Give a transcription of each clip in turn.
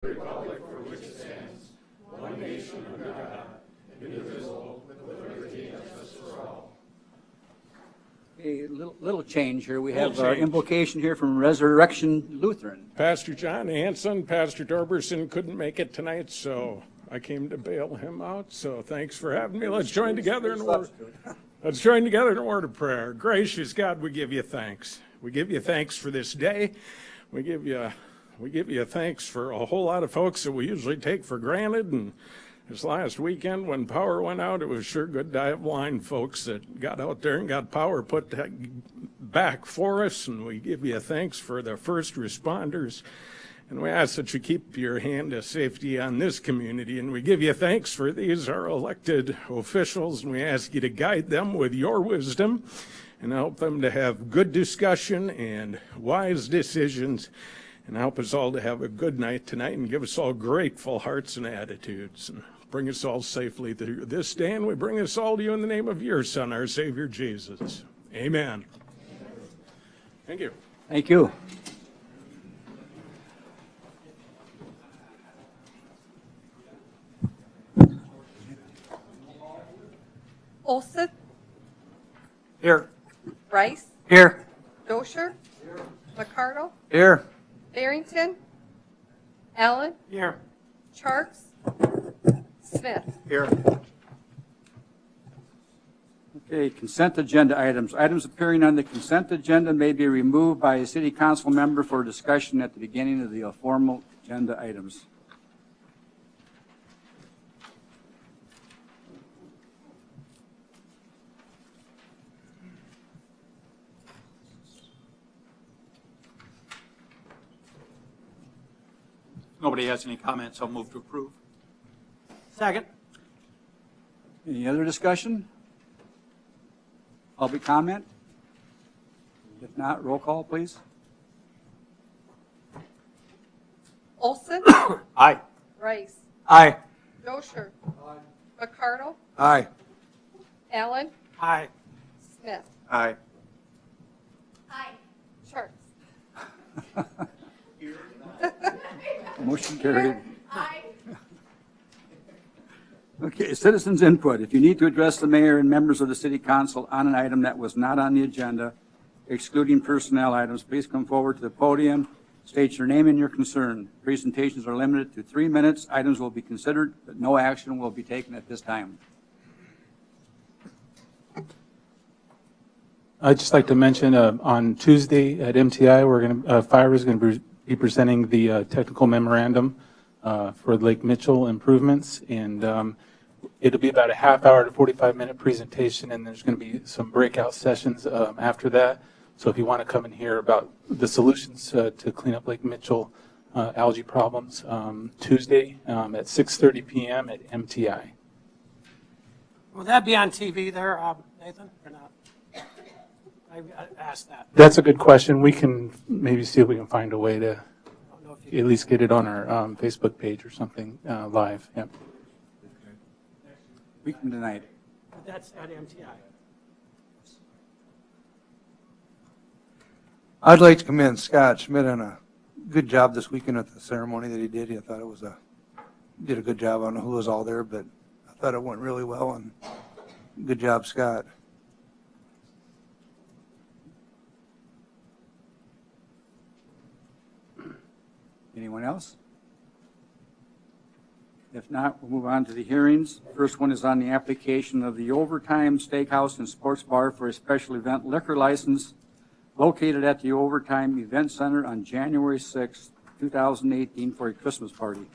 Republic for which it stands, one nation under God, indivisible, with liberty and justice for all. A little change here. We have invocation here from Resurrection Lutheran. Pastor John Hanson, Pastor Dorberson couldn't make it tonight, so I came to bail him out. So thanks for having me. Let's join together in word. Let's join together in a word of prayer. Gracious God, we give you thanks. We give you thanks for this day. We give you thanks for a whole lot of folks that we usually take for granted. And this last weekend when power went out, it was sure good to have blind folks that got out there and got power put back for us. And we give you thanks for the first responders. And we ask that you keep your hand of safety on this community. And we give you thanks for these, our elected officials. And we ask you to guide them with your wisdom and help them to have good discussion and wise decisions. And help us all to have a good night tonight and give us all grateful hearts and attitudes. And bring us all safely through this day. And we bring us all to you in the name of your Son, our Savior, Jesus. Amen. Thank you. Thank you. Olson. Here. Rice. Here. Dosher. McCardle. Here. Barrington. Allen. Here. Charks. Smith. Here. Okay, consent agenda items. Items appearing on the consent agenda may be removed by a city council member for discussion at the beginning of the formal agenda items. Nobody has any comments, I'll move to approve. Second. Any other discussion? Public comment? If not, roll call, please. Olson. Aye. Rice. Aye. Dosher. McCardle. Aye. Allen. Aye. Smith. Aye. Aye. Charks. Motion carried. Aye. Okay, citizens input. If you need to address the mayor and members of the city council on an item that was not on the agenda, excluding personnel items, please come forward to the podium, state your name and your concern. Presentations are limited to 3 minutes. Items will be considered, but no action will be taken at this time. I'd just like to mention on Tuesday at MTI, Fire is going to be presenting the technical memorandum for Lake Mitchell improvements, and it'll be about a half hour to 45-minute presentation, and there's going to be some breakout sessions after that. So if you want to come and hear about the solutions to clean up Lake Mitchell algae problems, Tuesday at 6:30 p.m. at MTI. Will that be on TV there, Nathan, or not? I asked that. That's a good question. We can maybe see if we can find a way to at least get it on our Facebook page or something live. Yep. Week from tonight. That's at MTI. I'd like to commend Scott Schmidt on a good job this weekend at the ceremony that he did. I thought it was did a good job. I don't know who was all there, but I thought it went really well, and good job, Scott. Anyone else? If not, we'll move on to the hearings. First one is on the application of the Overtime Steakhouse and Sports Bar for a special event liquor license located at the Overtime Event Center on January 6, 2018 for a Christmas party.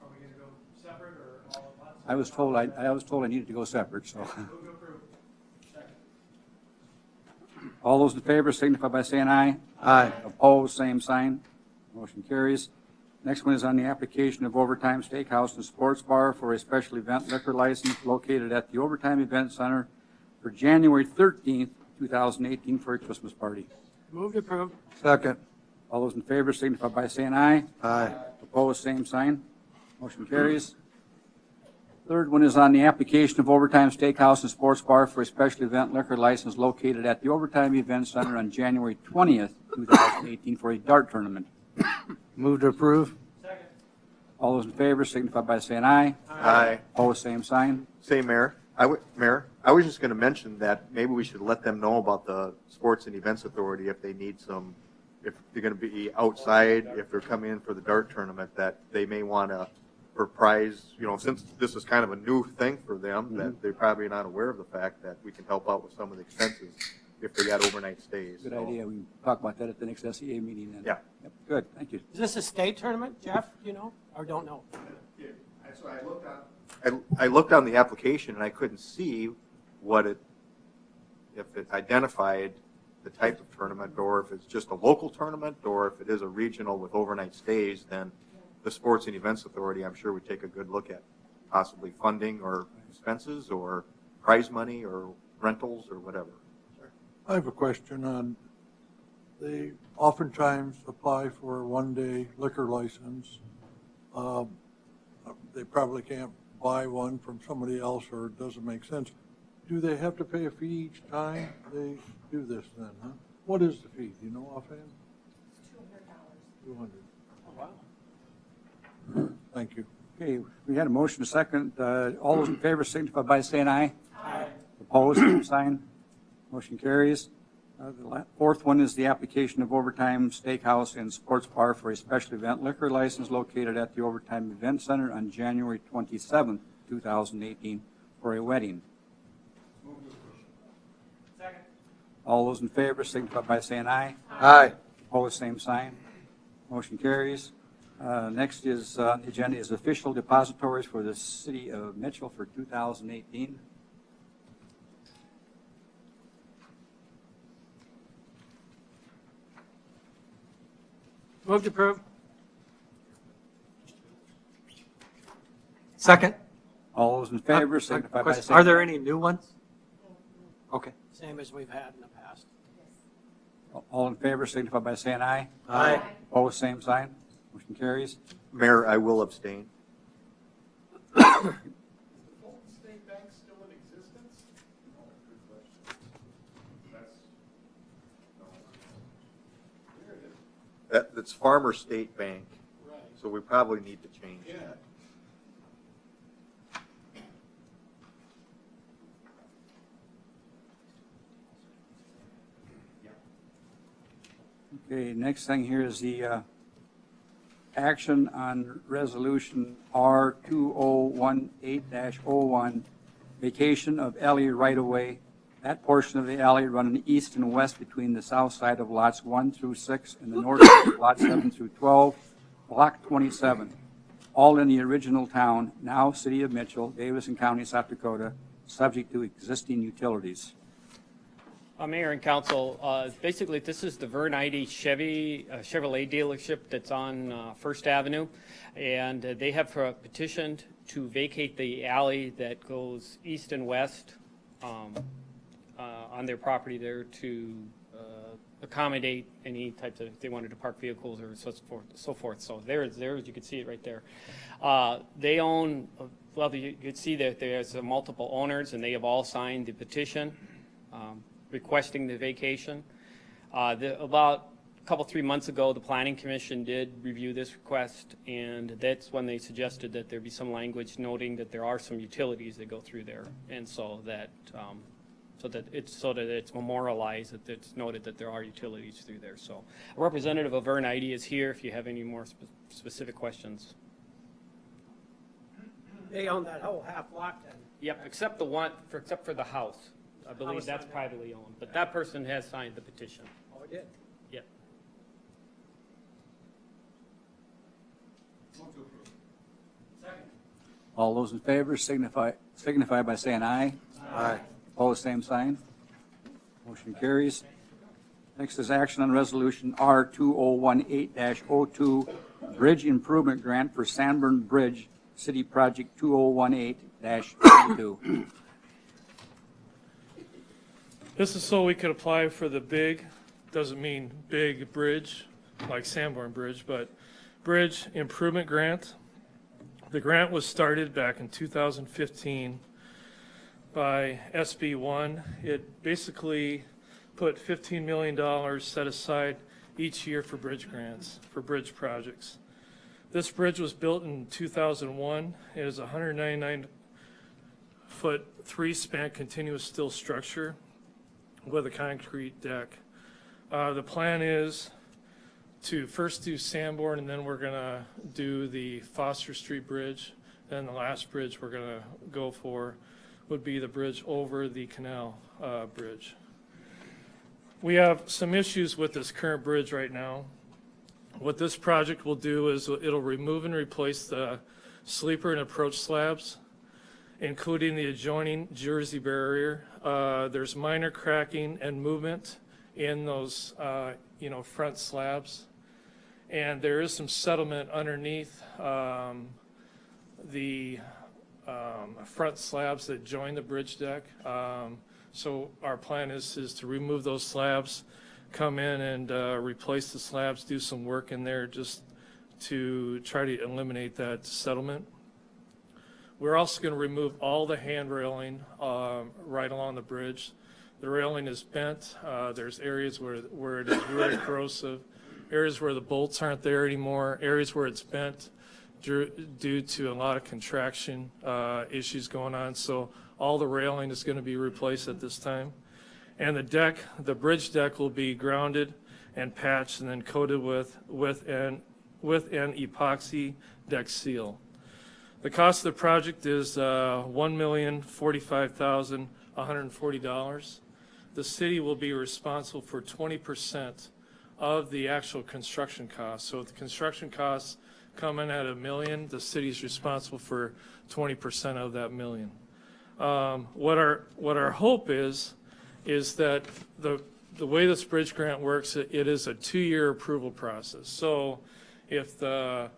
Are we going to go separate or all at once? I was told I needed to go separate, so. All those in favor signify by saying aye. Aye. Opposed, same sign. Motion carries. Next one is on the application of Overtime Steakhouse and Sports Bar for a special event liquor license located at the Overtime Event Center for January 13th, 2018 for a Christmas party. Move to approve. Second. All those in favor signify by saying aye. Aye. Opposed, same sign. Motion carries. Third one is on the application of Overtime Steakhouse and Sports Bar for a special event liquor license located at the Overtime Event Center on January 20th, 2018 for a dart tournament. Move to approve. All those in favor signify by saying aye. Aye. Opposed, same sign. Say, Mayor, Mayor, I was just going to mention that maybe we should let them know about the Sports and Events Authority if they need some, if they're going to be outside, if they're coming in for the dart tournament, that they may want to, for prize, you know, since this is kind of a new thing for them, that they're probably not aware of the fact that we can help out with some of the expenses if they got overnight stays. Good So, idea. We can talk about that at the next SEA meeting then. Yeah. Yep, good, thank you. Is this a state tournament, Jeff, you know, or don't know? That's why I looked on the application and I couldn't see what it, if it identified the type of tournament, or if it's just a local tournament, or if it is a regional with overnight stays, then the Sports and Events Authority, I'm sure, would take a good look at possibly funding or expenses or prize money or rentals or whatever. I have a question on, they oftentimes apply for a one-day liquor license. They probably can't buy one from somebody else, or it doesn't make sense. Do they have to pay a fee each time they do this then, huh? What is the fee, do you know offhand? $200. $200. Oh, wow. Thank you. Okay, we had a motion, a second. All those in favor signify by saying aye. Aye. Opposed, same sign. Motion carries. The fourth one is the application of Overtime Steakhouse and Sports Bar for a special event liquor license located at the Overtime Event Center on January 27th, 2018 for a wedding. Second. All those in favor signify by saying aye. Aye. Opposed, same sign. Motion carries. Next is, the agenda is official depositories for the city of Mitchell for 2018. Move to approve. Second. All those in favor signify by Question, saying. are there any new ones? Okay. Same as we've had in the past. All in favor signify by saying aye. Aye. Opposed, same sign. Motion carries. Mayor, I will abstain. State Bank still in existence? That's Farmer State Bank, Right. so we probably need to change that. Okay, next thing here is the action on resolution R2018-01, vacation of alley right-of-way. That portion of the alley running east and west between the south side of lots 1 through 6 and the north side of lots 7 through 12, block 27, all in the original town, now city of Mitchell, Davidson County, South Dakota, subject to existing utilities. Mayor and council, basically this is the Vern-Ide Chevrolet dealership that's on First Avenue, and they have petitioned to vacate the alley that goes east and west on their property there to accommodate any types of, if they wanted to park vehicles or so forth. So there's, you can see it right there. They own, well, you can see that there's multiple owners, and they have all signed the petition requesting the vacation. About a couple, 3 months ago, the Planning Commission did review this request, and that's when they suggested that there be some language noting that there are some utilities that go through there, and so that it's memorialized, that it's noted that there are utilities through there. So a representative of Vern-Ide is here if you have any more specific questions. They own that whole half block then. Yep, except for the house. I believe that's privately owned, but that person has signed the petition. Oh, it did. Yep. All those in favor signify by saying aye. Aye. Opposed, same sign. Motion carries. Next is action on resolution R2018-02, bridge improvement grant for Sanborn Bridge, City Project 2018-22. This is so we could apply for the big, doesn't mean big bridge like Sanborn Bridge, but bridge improvement grant. The grant was started back in 2015 by SB1. It basically put $15 million set aside each year for bridge grants, for bridge projects. This bridge was built in 2001. It is a 199-foot, three-span continuous steel structure with a concrete deck. The plan is to first do Sanborn, and then we're going to do the Foster Street Bridge. Then the last bridge we're going to go for would be the bridge over the canal bridge. We have some issues with this current bridge right now. What this project will do is it'll remove and replace the sleeper and approach slabs, including the adjoining Jersey barrier. There's minor cracking and movement in those front slabs. And there is some settlement underneath the front slabs that join the bridge deck. So our plan is to remove those slabs, come in and replace the slabs, do some work in there just to try to eliminate that settlement. We're also going to remove all the hand railing right along the bridge. The railing is bent. There's areas where it is really corrosive, areas where the bolts aren't there anymore, areas where it's bent due to a lot of contraction issues going on. So all the railing is going to be replaced at this time. And the bridge deck will be grounded and patched and then coated with an epoxy deck seal. The cost of the project is $1,045,140. The city will be responsible for 20% of the actual construction costs. So if the construction costs come in at $1 million, the city is responsible for 20% of that $1 million. What our hope is that the way this bridge grant works, it is a 2-year approval process. So if we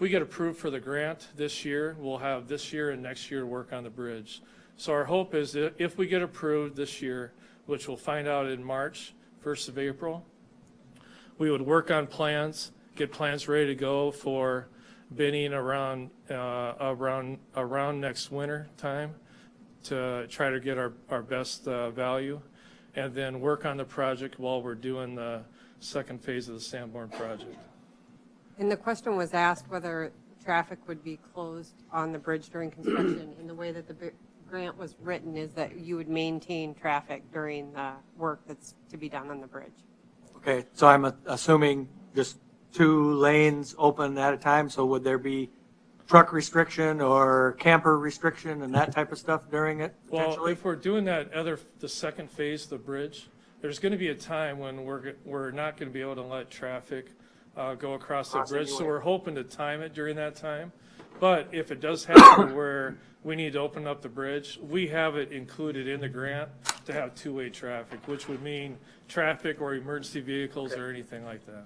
get approved for the grant this year, we'll have this year and next year to work on the bridge. So our hope is that if we get approved this year, which we'll find out in March, 1st of April, we would work on plans, get plans ready to go for bidding around next winter time to try to get our best value, and then work on the project while we're doing the second phase of the Sanborn project. And the question was asked whether traffic would be closed on the bridge during construction. And the way that the grant was written is that you would maintain traffic during the work that's to be done on the bridge. Okay, so I'm assuming just 2 lanes open at a time, so would there be truck restriction or camper restriction and that type of stuff during it potentially? Well, if we're doing the second phase of the bridge, there's going to be a time when we're not going to be able to let traffic go across the bridge. So we're hoping to time it during that time. But if it does happen where we need to open up the bridge, we have it included in the grant to have 2-way traffic, which would mean traffic or emergency vehicles or anything like that.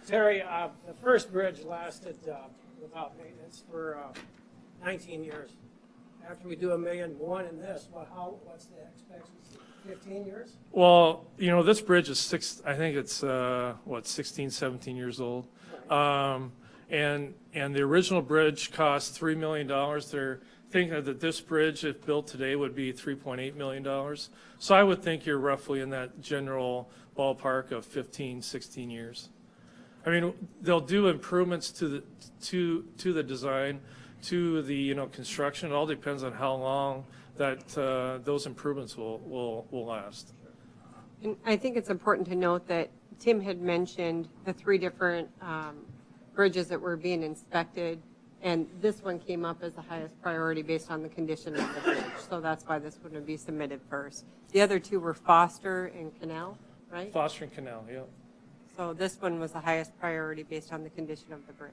Terry, the first bridge lasted without maintenance for 19 years. After we do $1.1 million in this, what's the expectancy? 15 years? Well, this bridge is 16, 17 years old. And the original bridge cost $3 million. They're thinking that this bridge, if built today, would be $3.8 million. So I would think you're roughly in that general ballpark of 15, 16 years. I mean, they'll do improvements to the design, to the construction. It all depends on how long that those improvements will last. And I think it's important to note that Tim had mentioned the 3 different bridges that were being inspected, and this one came up as the highest priority based on the condition of the bridge. So that's why this would be submitted first. The other 2 were Foster and Canal, right? Foster and Canal, yeah. So this one was the highest priority based on the condition of the bridge.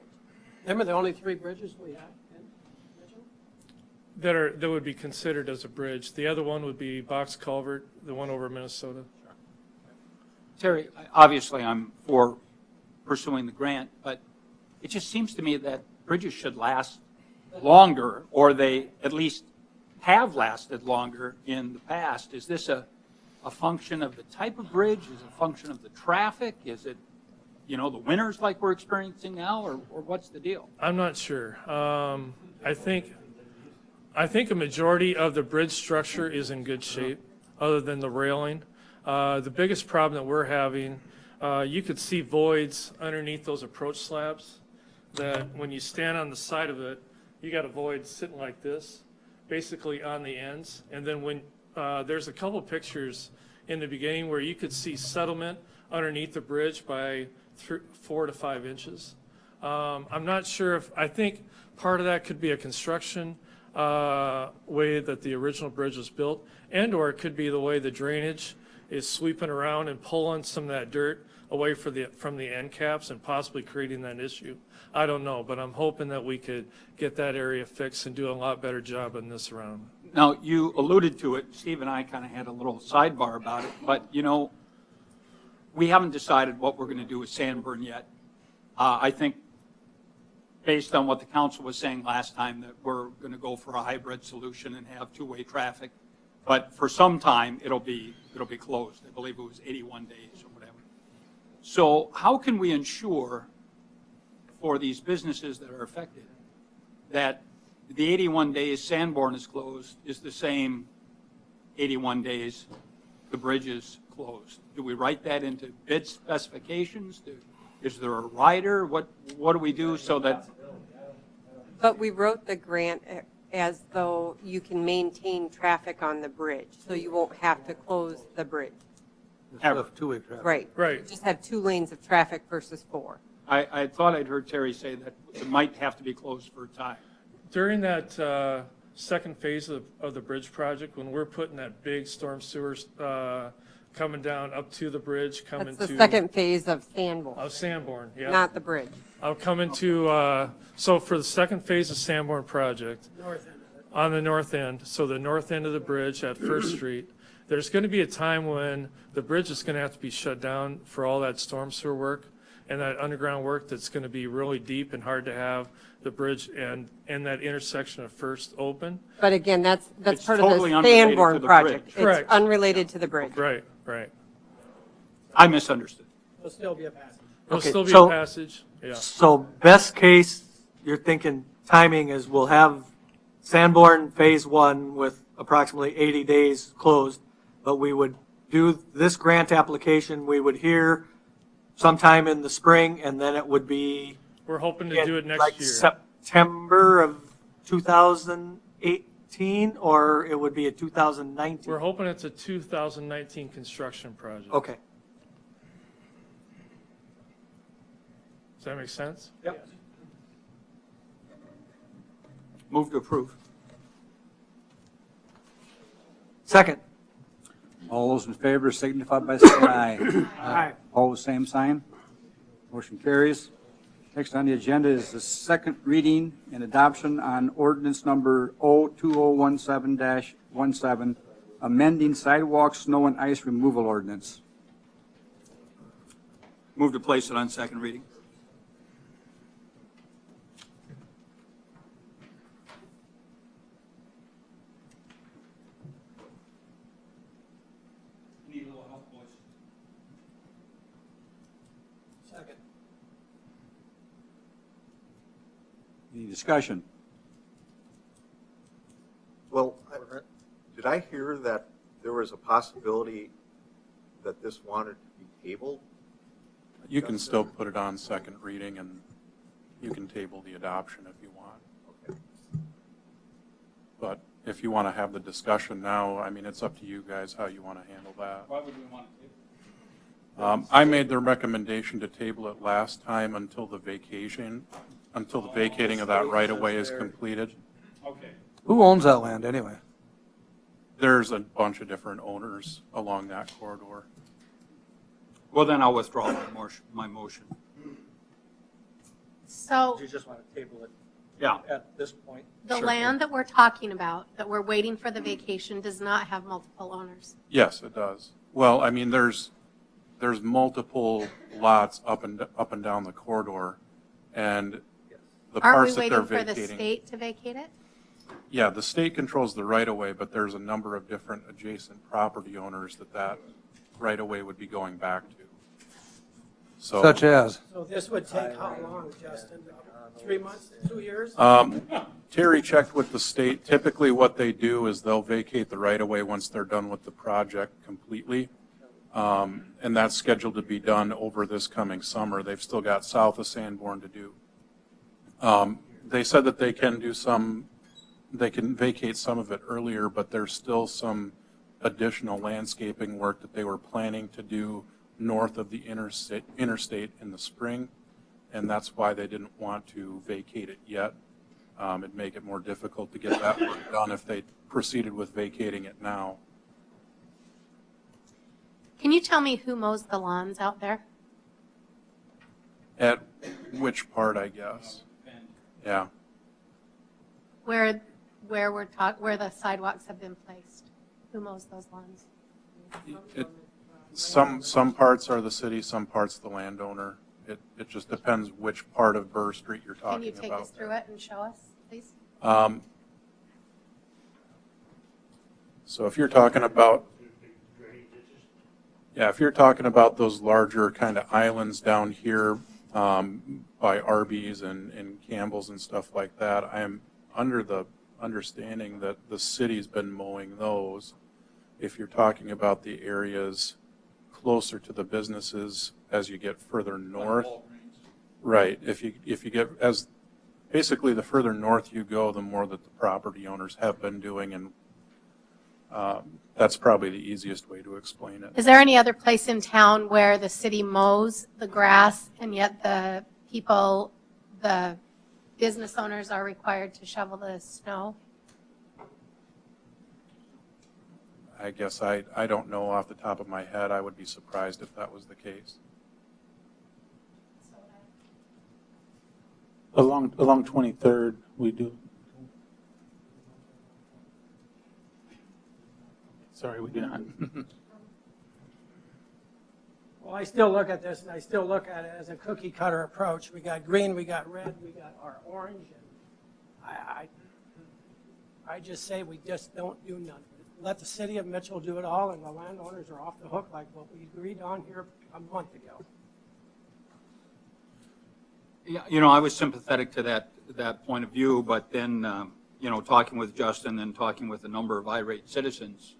Them are the only 3 bridges we have in Mitchell? That would be considered as a bridge. The other one would be Box Culvert, the one over Minnesota. Terry, obviously I'm for pursuing the grant, but it just seems to me that bridges should last longer, or they at least have lasted longer in the past. Is this a function of the type of bridge? Is it a function of the traffic? Is it you know, the winters like we're experiencing now, or what's the deal? I'm not sure. I think a majority of the bridge structure is in good shape, other than the railing. The biggest problem that we're having, you could see voids underneath those approach slabs, that when you stand on the side of it, you got a void sitting like this, basically on the ends. And then when, there's a couple pictures in the beginning where you could see settlement underneath the bridge by 4 to 5 inches. I'm not sure if, I think part of that could be a construction way that the original bridge was built, and or it could be the way the drainage is sweeping around and pulling some of that dirt away from the end caps and possibly creating that issue. I don't know, but I'm hoping that we could get that area fixed and do a lot better job in this round. Now, you alluded to it, Steve and I kind of had a little sidebar about it, but, you know, we haven't decided what we're going to do with Sanborn yet. I think, based on what the council was saying last time, that we're going to go for a hybrid solution and have two-way traffic. But for some time, it'll be closed. I believe it was 81 days or whatever. So how can we ensure for these businesses that are affected that the 81 days Sanborn is closed is the same 81 days the bridge is closed? Do we write that into bid specifications? Is there a rider? What do we do so that? But we wrote the grant as though you can maintain traffic on the bridge, so you won't have to close the bridge. Have two-way traffic. Right. Right. You just have 2 lanes of traffic versus 4. I thought I'd heard Terry say that it might have to be closed for a time. During that second phase of the bridge project, when we're putting that big storm sewers coming down up to the bridge, coming That's to. the second phase of Sanborn, Of Sanborn, yeah. not the bridge. I'll come into, so for the second phase of Sanborn project, North end of it. on the north end, so the north end of the bridge at First Street, there's going to be a time when the bridge is going to have to be shut down for all that storm sewer work and that underground work that's going to be really deep and hard to have the bridge and that intersection of First open. But again, that's It's part totally of the unrelated to Sanborn the project. bridge. Correct. It's unrelated to the bridge. Right, right. I misunderstood. There'll still be a passage. There'll Okay, still be so- a passage, yeah. So best case, you're thinking timing is we'll have Sanborn Phase 1 with approximately 80 days closed, but we would do this grant application, we would hear sometime in the spring, and then it would be We're hoping to do it like next year. September of 2018, or it would be a 2019? We're hoping it's a 2019 construction project. Okay. Does that make sense? Yep. Move to approve. Second. All those in favor signify by saying aye. Aye. Opposed, same sign. Motion carries. Next on the agenda is the second reading and adoption on ordinance number 02017-17, amending sidewalk, snow, and ice removal ordinance. Move to place it on second reading. Need a little help, boys. Second. Any discussion? Well, did I hear that there was a possibility that this wanted to be tabled? You can still put it on second reading, and you can table the adoption if you want. Okay. But if you want to have the discussion now, I mean, it's up to you guys how you want to handle that. Why would we want to? I made the recommendation to table it last time until the vacating of that right-of-way is completed. Okay. Who owns that land anyway? There's a bunch of different owners along that corridor. Well, then I'll withdraw my motion. So You just want to table it Yeah. at this point? the Sure. land that we're talking about, that we're waiting for the vacation, does not have multiple owners. Yes, it does. Well, I mean, there's multiple lots up and down the corridor, and the Aren't parts we that they're waiting for the vacating. state to vacate it? Yeah, the state controls the right-of-way, but there's a number of different adjacent property owners that right-of-way would be going back to. So, Such as? So this would take how long, Justin? 3 months, 2 years? Terry checked with the state. Typically what they do is they'll vacate the right-of-way once they're done with the project completely. And that's scheduled to be done over this coming summer. They've still got south of Sanborn to do. They said that they can vacate some of it earlier, but there's still some additional landscaping work that they were planning to do north of the interstate in the spring, and that's why they didn't want to vacate it yet. It'd make it more difficult to get that work done if they proceeded with vacating it now. Can you tell me who mows the lawns out there? At which part, I guess? Yeah. Where the sidewalks have been placed? Who mows those lawns? Some parts are the city, some parts the landowner. It just depends which part of Burr Street you're talking Can you about. take us through it and show us, please? So if you're talking about, if you're talking about those larger kind of islands down here by Arby's and Campbell's and stuff like that, I am under the understanding that the city's been mowing those. If you're talking about the areas closer to the businesses as you get further north, right? If you get basically the further north you go, the more that the property owners have been doing, and that's probably the easiest way to explain it. Is there any other place in town where the city mows the grass and yet the business owners are required to shovel the snow? I guess I don't know off the top of my head. I would be surprised if that was the case. Along 23rd, we do. Sorry, we do not. Well, I still look at this, and I still look at it as a cookie cutter approach. We got green, we got red, we got our orange, and I just say we just don't do none. Let the city of Mitchell do it all, and the landowners are off the hook like what we agreed on here a month ago. Yeah, I was sympathetic to that point of view, but then, talking with Justin and talking with a number of irate citizens,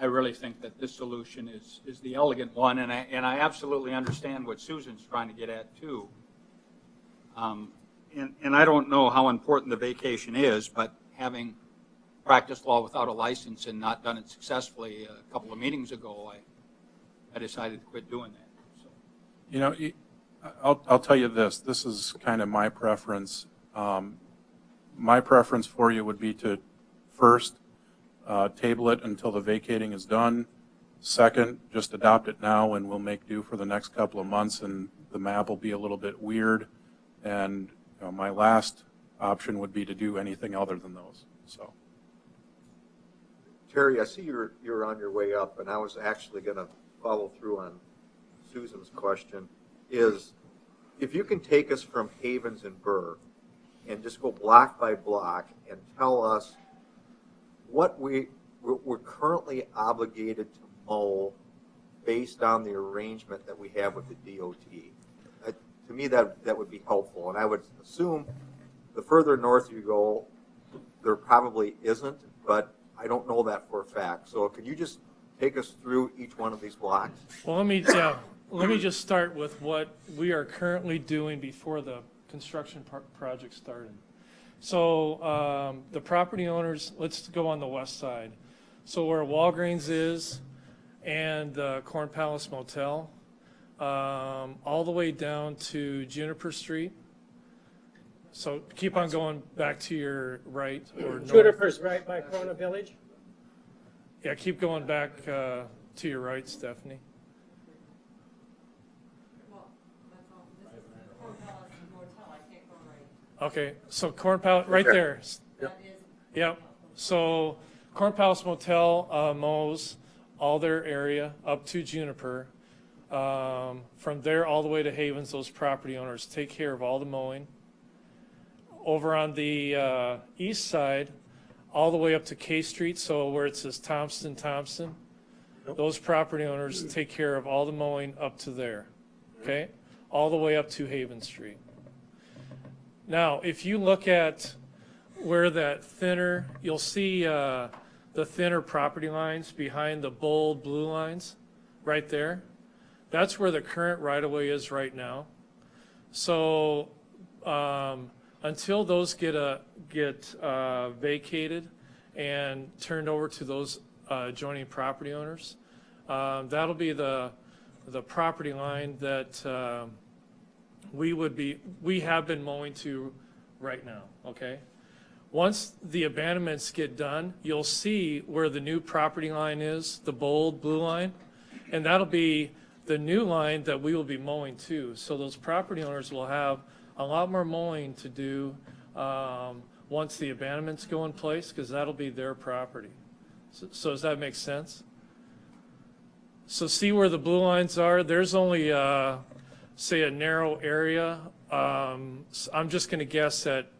I really think that this solution is the elegant one, and I absolutely understand what Susan's trying to get at too. And I don't know how important the vacation is, but having practiced law without a license and not done it successfully a couple of meetings ago, I decided to quit doing that. So. I'll tell you this. This is kind of my preference. My preference for you would be to first table it until the vacating is done. Second, just adopt it now and we'll make do for the next couple of months, and the map will be a little bit weird. And my last option would be to do anything other than those. So. Terry, I see you're on your way up, and I was actually going to follow through on Susan's question. Is if you can take us from Havens and Burr and just go block by block and tell us what we're currently obligated to mow based on the arrangement that we have with the DOT. To me, that would be helpful, and I would assume the further north you go, there probably isn't, but I don't know that for a fact. So can you just take us through each one of these blocks? Well, let me just start with what we are currently doing before the construction project started. So the property owners, let's go on the west side. So where Walgreens is and the Corn Palace Motel, all the way down to Juniper Street. So keep on going back to your right or north. Juniper's right by Corona Village. Yeah, keep going back to your right, Stephanie. Okay, so Corn Palace, right there. Yep. So Corn Palace Motel mows all their area up to Juniper. From there all the way to Havens, those property owners take care of all the mowing. Over on the east side, all the way up to K Street, so where it says Thompson, those property owners take care of all the mowing up to there. okay, all the way up to Haven Street. Now, if you look at where that thinner, you'll see the thinner property lines behind the bold blue lines, right there. That's where the current right-of-way is right now. So until those get vacated and turned over to those adjoining property owners, that'll be the property line that we have been mowing to right now, okay? Once the abandonments get done, you'll see where the new property line is, the bold blue line, and that'll be the new line that we will be mowing to. So those property owners will have a lot more mowing to do once the abandonments go in place, because that'll be their property. So does that make sense? So see where the blue lines are? There's only, say, a narrow area. I'm just going to guess at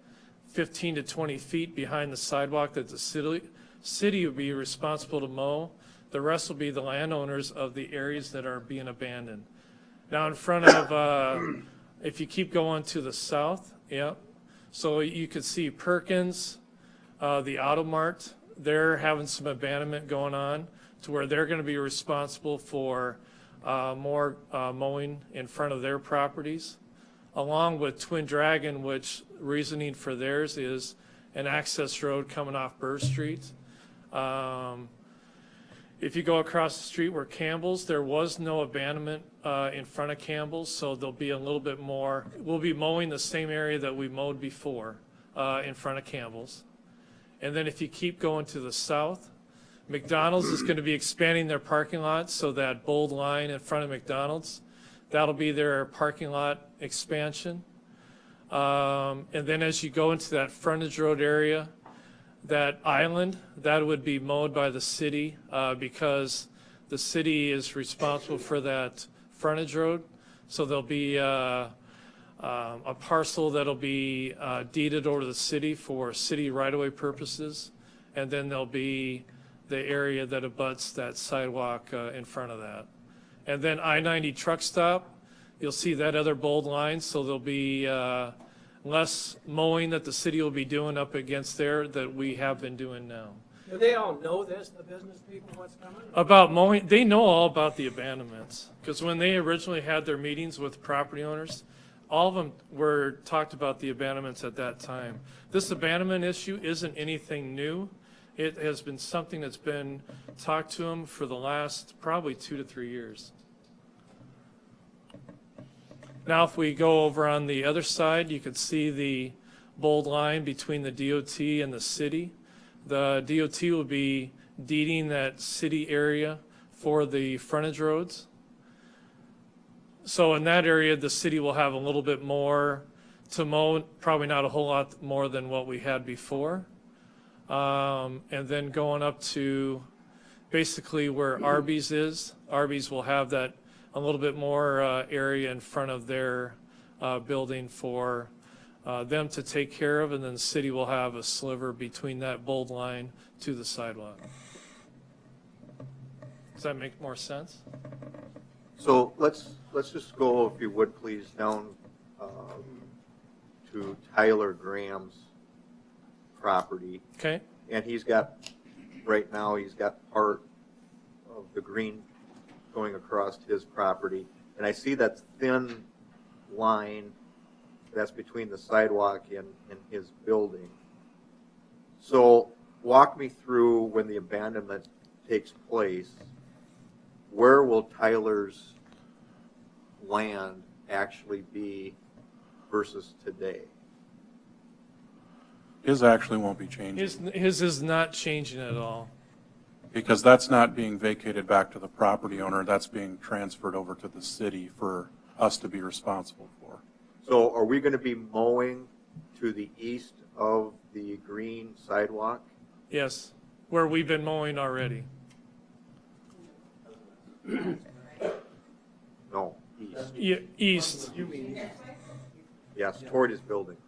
15 to 20 feet behind the sidewalk that the city would be responsible to mow. The rest will be the landowners of the areas that are being abandoned. Now in front of, if you keep going to the south, yeah, so you could see Perkins, the Auto Mart, they're having some abandonment going on to where they're going to be responsible for more mowing in front of their properties, along with Twin Dragon, which reasoning for theirs is an access road coming off Burr Street. If you go across the street where Campbell's, there was no abandonment in front of Campbell's, so there'll be a little bit more. We'll be mowing the same area that we mowed before in front of Campbell's. And then if you keep going to the south, McDonald's is going to be expanding their parking lot, so that bold line in front of McDonald's, that'll be their parking lot expansion. And then as you go into that frontage road area, that island, that would be mowed by the city because the city is responsible for that frontage road. So there'll be a parcel that'll be deeded over to the city for city right-of-way purposes. And then there'll be the area that abuts that sidewalk in front of that. And then I-90 truck stop, you'll see that other bold line, so there'll be less mowing that the city will be doing up against there that we have been doing now. Do they all know this, the business people, what's coming? About mowing, they know all about the abandonments, because when they originally had their meetings with property owners, all of them were talked about the abandonments at that time. This abandonment issue isn't anything new. It has been something that's been talked to them for the last probably 2 to 3 years. Now, if we go over on the other side, you can see the bold line between the DOT and the city. The DOT will be deeding that city area for the frontage roads. So in that area, the city will have a little bit more to mow, probably not a whole lot more than what we had before. And then going up to basically where Arby's is, Arby's will have that a little bit more area in front of their building for them to take care of, and then the city will have a sliver between that bold line to the sidewalk. Does that make more sense? So let's just go, if you would please, down to Tyler Graham's property. Okay. And he's got, right now, he's got part of the green going across his property. And I see that thin line that's between the sidewalk and his building. So walk me through when the abandonment takes place, where will Tyler's land actually be versus today? His actually won't be changing. His is not changing at all. Because that's not being vacated back to the property owner, that's being transferred over to the city for us to be responsible for. So are we going to be mowing to the east of the green sidewalk? Yes, where we've been mowing already. No, east. East. Yes, toward his building.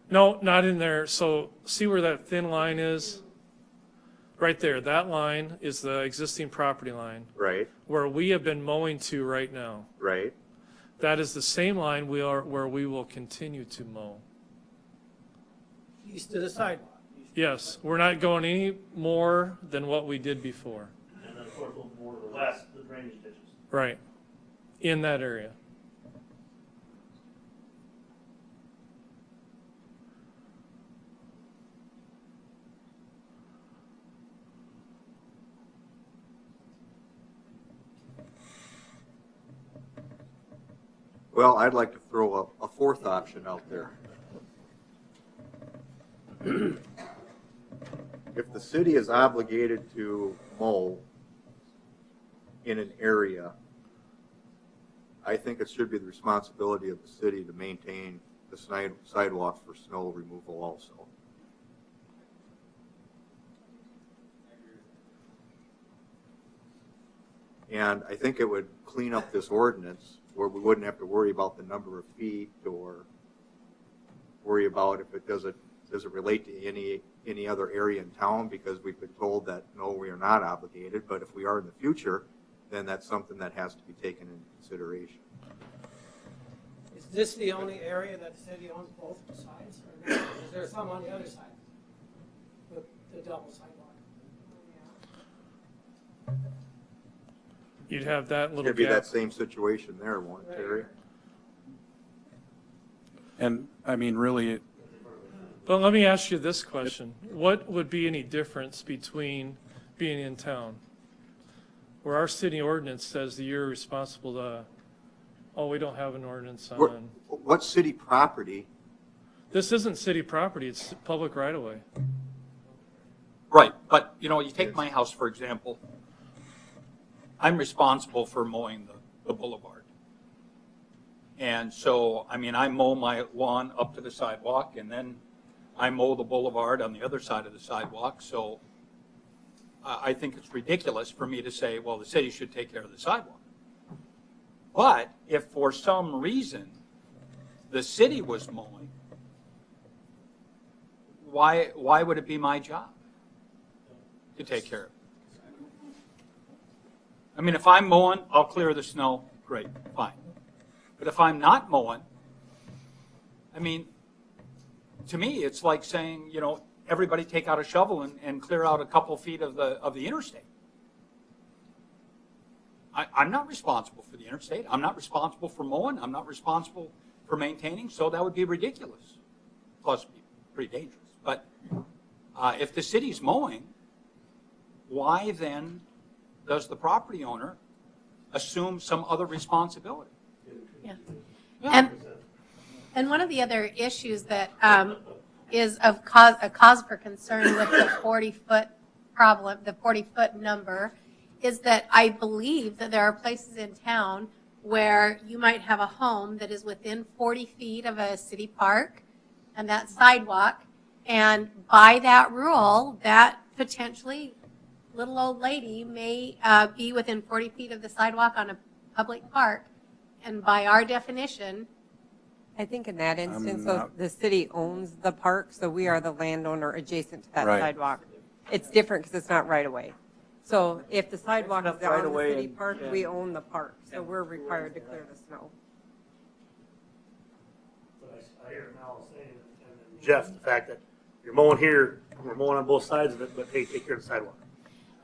No, not in there. So see where that thin line is? Right there, that line is the existing property line. Right. Where we have been mowing to right now. Right. That is the same line where we will continue to mow. East of the sidewalk. Yes, we're not going any more than what we did before. And then, of course, a little more to the west, the drainage ditches. Right, in that area. Well, I'd like to throw a fourth option out there. If the city is obligated to mow in an area, I think it should be the responsibility of the city to maintain the sidewalks for snow removal also. And I think it would clean up this ordinance where we wouldn't have to worry about the number of feet or worry about if it does it relate to any other area in town, because we've been told that, no, we are not obligated, but if we are in the future, then that's something that has to be taken into consideration. Is this the only area that the city owns both sides? Or is there some on the other side? The double sidewalk? You'd have that little It'd be gap. that same situation there, won't it, Terry? And, I mean, really, But let me ask you this question. What would be any difference between being in town, where our city ordinance says that you're responsible to, oh, we don't have an ordinance on. What city property? This isn't city property, it's public right of way. Right, but, you know, you take my house, for example. I'm responsible for mowing the boulevard. And so, I mean, I mow my lawn up to the sidewalk, and then I mow the boulevard on the other side of the sidewalk. So I think it's ridiculous for me to say, well, the city should take care of the sidewalk. But if for some reason the city was mowing, why would it be my job to take care of it? I mean, if I'm mowing, I'll clear the snow, great, fine. But if I'm not mowing, I mean, to me, it's like saying, you know, everybody take out a shovel and clear out a couple feet of the interstate. I'm not responsible for the interstate. I'm not responsible for mowing. I'm not responsible for maintaining, so that would be ridiculous. Plus, be pretty dangerous. But if the city's mowing, why then does the property owner assume some other responsibility? Yeah. And one of the other issues that is of a cause for concern with the 40-foot problem, the 40-foot number, is that I believe that there are places in town where you might have a home that is within 40 feet of a city park and that sidewalk, and by that rule, that potentially little old lady may be within 40 feet of the sidewalk on a public park, and by our definition, I think in that instance, so the city owns the park, so we are the landowner adjacent to that Right. sidewalk. It's different because it's not right away. So if the sidewalk It's is not right on the away city and- park, yeah. we own the park, so we're required to clear the snow. But I hear Mal saying, and Jeff, the fact that you're mowing here, we're mowing on both sides of it, but hey, take care of the sidewalk.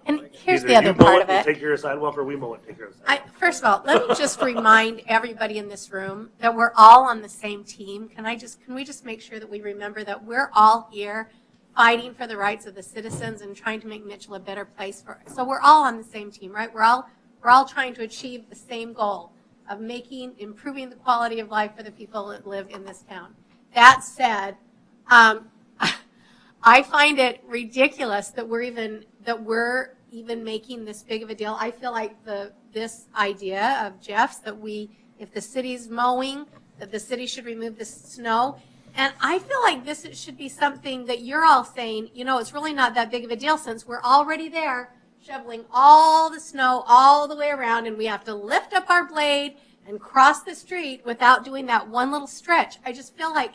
and here's Either the other you mow part it of and it. take care of the sidewalk, or we mow it and take care of the sidewalk. First of all, let me just remind everybody in this room that we're all on the same team. Can we just make sure that we remember that we're all here fighting for the rights of the citizens and trying to make Mitchell a better place for us. So we're all on the same team, right? We're all trying to achieve the same goal of improving the quality of life for the people that live in this town. That said, I find it ridiculous that we're even making this big of a deal. I feel like this idea of Jeff's that if the city's mowing, that the city should remove the snow. And I feel like this should be something that you're all saying, you know, it's really not that big of a deal since we're already there shoveling all the snow all the way around, and we have to lift up our blade and cross the street without doing that one little stretch. I just feel like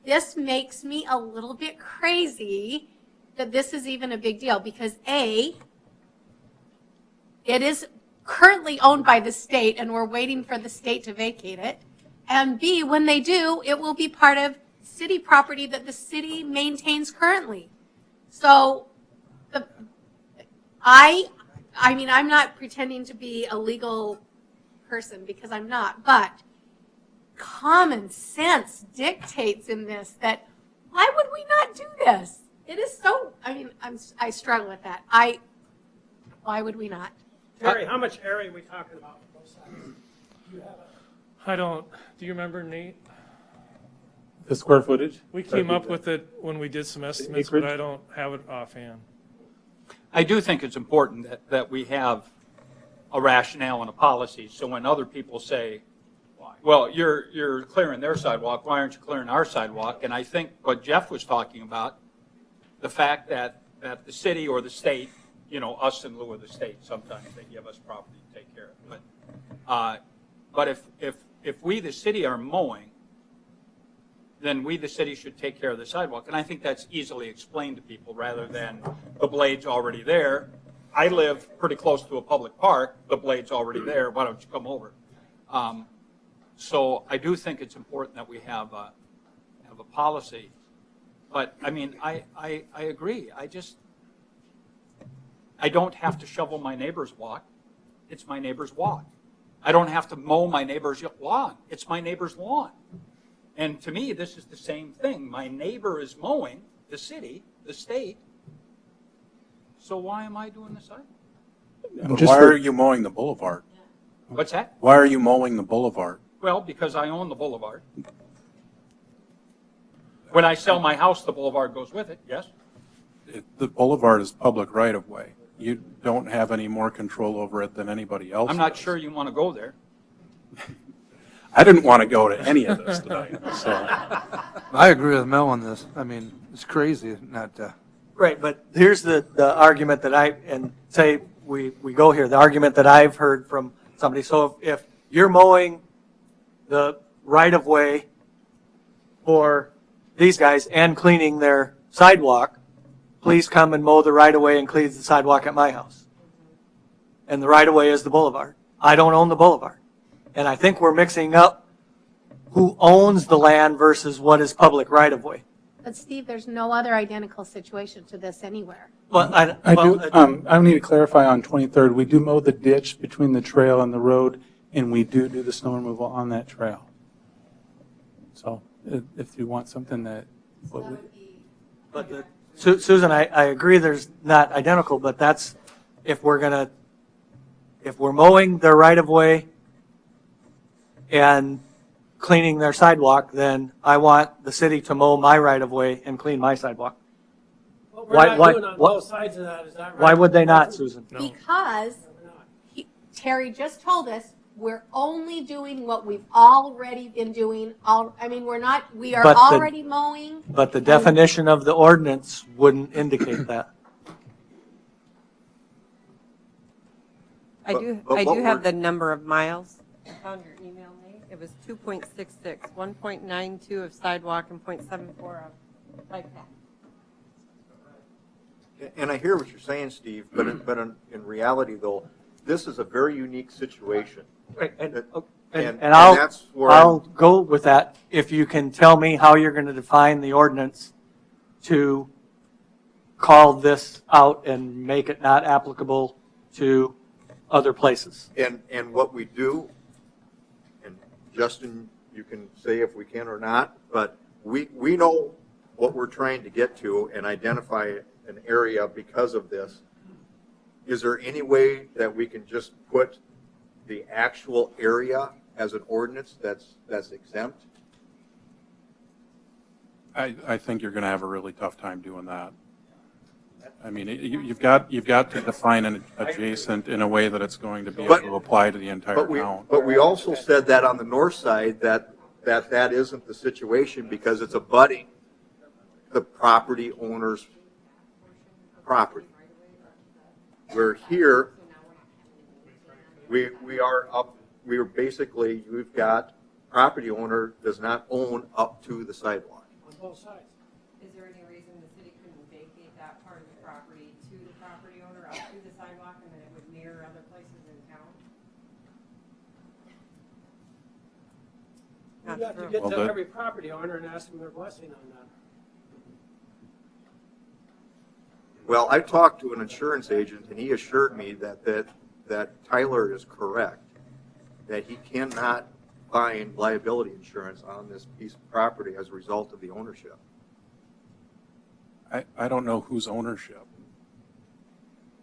this makes me a little bit crazy that this is even a big deal because A, it is currently owned by the state, and we're waiting for the state to vacate it. And B, when they do, it will be part of city property that the city maintains currently. So, I mean, I'm not pretending to be a legal person because I'm not, but common sense dictates in this that why would we not do this? It is so, I mean, I struggle with that. Why would we not? Terry, how much area are we talking about on both sides? Do you have do you remember, Nate? The square footage? We came up with it when we did some estimates, but acreage? I don't have it offhand. I do think it's important that we have a rationale and a policy, so when other people say, well, you're clearing their sidewalk, why aren't you clearing our sidewalk? And I think what Jeff was talking about, the fact that the city or the state, us in lieu of the state, sometimes they give us property to take care of. But if we, the city, are mowing, then we, the city, should take care of the sidewalk. And I think that's easily explained to people rather than the blade's already there. I live pretty close to a public park. The blade's already there. Why don't you come over? So I do think it's important that we have a policy. But, I mean, I agree. I don't have to shovel my neighbor's walk. It's my neighbor's walk. I don't have to mow my neighbor's lawn. It's my neighbor's lawn. And to me, this is the same thing. My neighbor is mowing, the city, the state. So why am I doing the sidewalk? But why are you mowing the boulevard? What's that? Why are you mowing the boulevard? Well, because I own the boulevard. When I sell my house, the boulevard goes with it, yes? The boulevard is public right-of-way. You don't have any more control over it than anybody else I'm not does. sure you want to go there. I didn't want to go to any of this tonight, so. I agree with Mel on this. I mean, it's crazy not to. Right, but here's the argument that say we go here, the argument that I've heard from somebody. So if you're mowing the right-of-way for these guys and cleaning their sidewalk, please come and mow the right-of-way and clean the sidewalk at my house. And the right-of-way is the boulevard. I don't own the boulevard. And I think we're mixing up who owns the land versus what is public right-of-way. But Steve, there's no other identical situation to this anywhere. Well, I need to clarify on 23rd, we do mow the ditch between the trail and the road, and we do the snow removal on that trail. So if you want something that. Susan, I agree there's not identical, but that's if we're mowing their right-of-way and cleaning their sidewalk, then I want the city to mow my right-of-way and clean my sidewalk. What we're not doing on both sides of that, is that right? Why would they not, Susan? Because Terry just told us we're only doing what we've already been doing. We are already mowing. But the definition of the ordinance wouldn't indicate that. I do have the number of miles. I found your email, Nate. It was 2.66, 1.92 of sidewalk and 0.74 of bike path. And I hear what you're saying, Steve, but in reality, though, this is a very unique situation. Right, and that's where I'll go with that if you can tell me how you're going to define the ordinance to call this out and make it not applicable to other places. And what we do, and Justin, you can say if we can or not, but we know what we're trying to get to and identify an area because of this. Is there any way that we can just put the actual area as an ordinance that's exempt? I think you're going to have a really tough time doing that. I mean, you've got to define an adjacent in a way that it's going to be able to apply to the entire town. But we also said that on the north side that isn't the situation because it's abutting the property owner's property. We're here, we've got property owner does not own up to the sidewalk. On both sides. Is there any reason the city couldn't vacate that part of the property to the property owner up to the sidewalk and then it would mirror other places in town? not You'd have to true. get Well, to the- every property owner and ask them their blessing on that. Well, I talked to an insurance agent, and he assured me that Tyler is correct, that he cannot find liability insurance on this piece of property as a result of the ownership. I don't know whose ownership.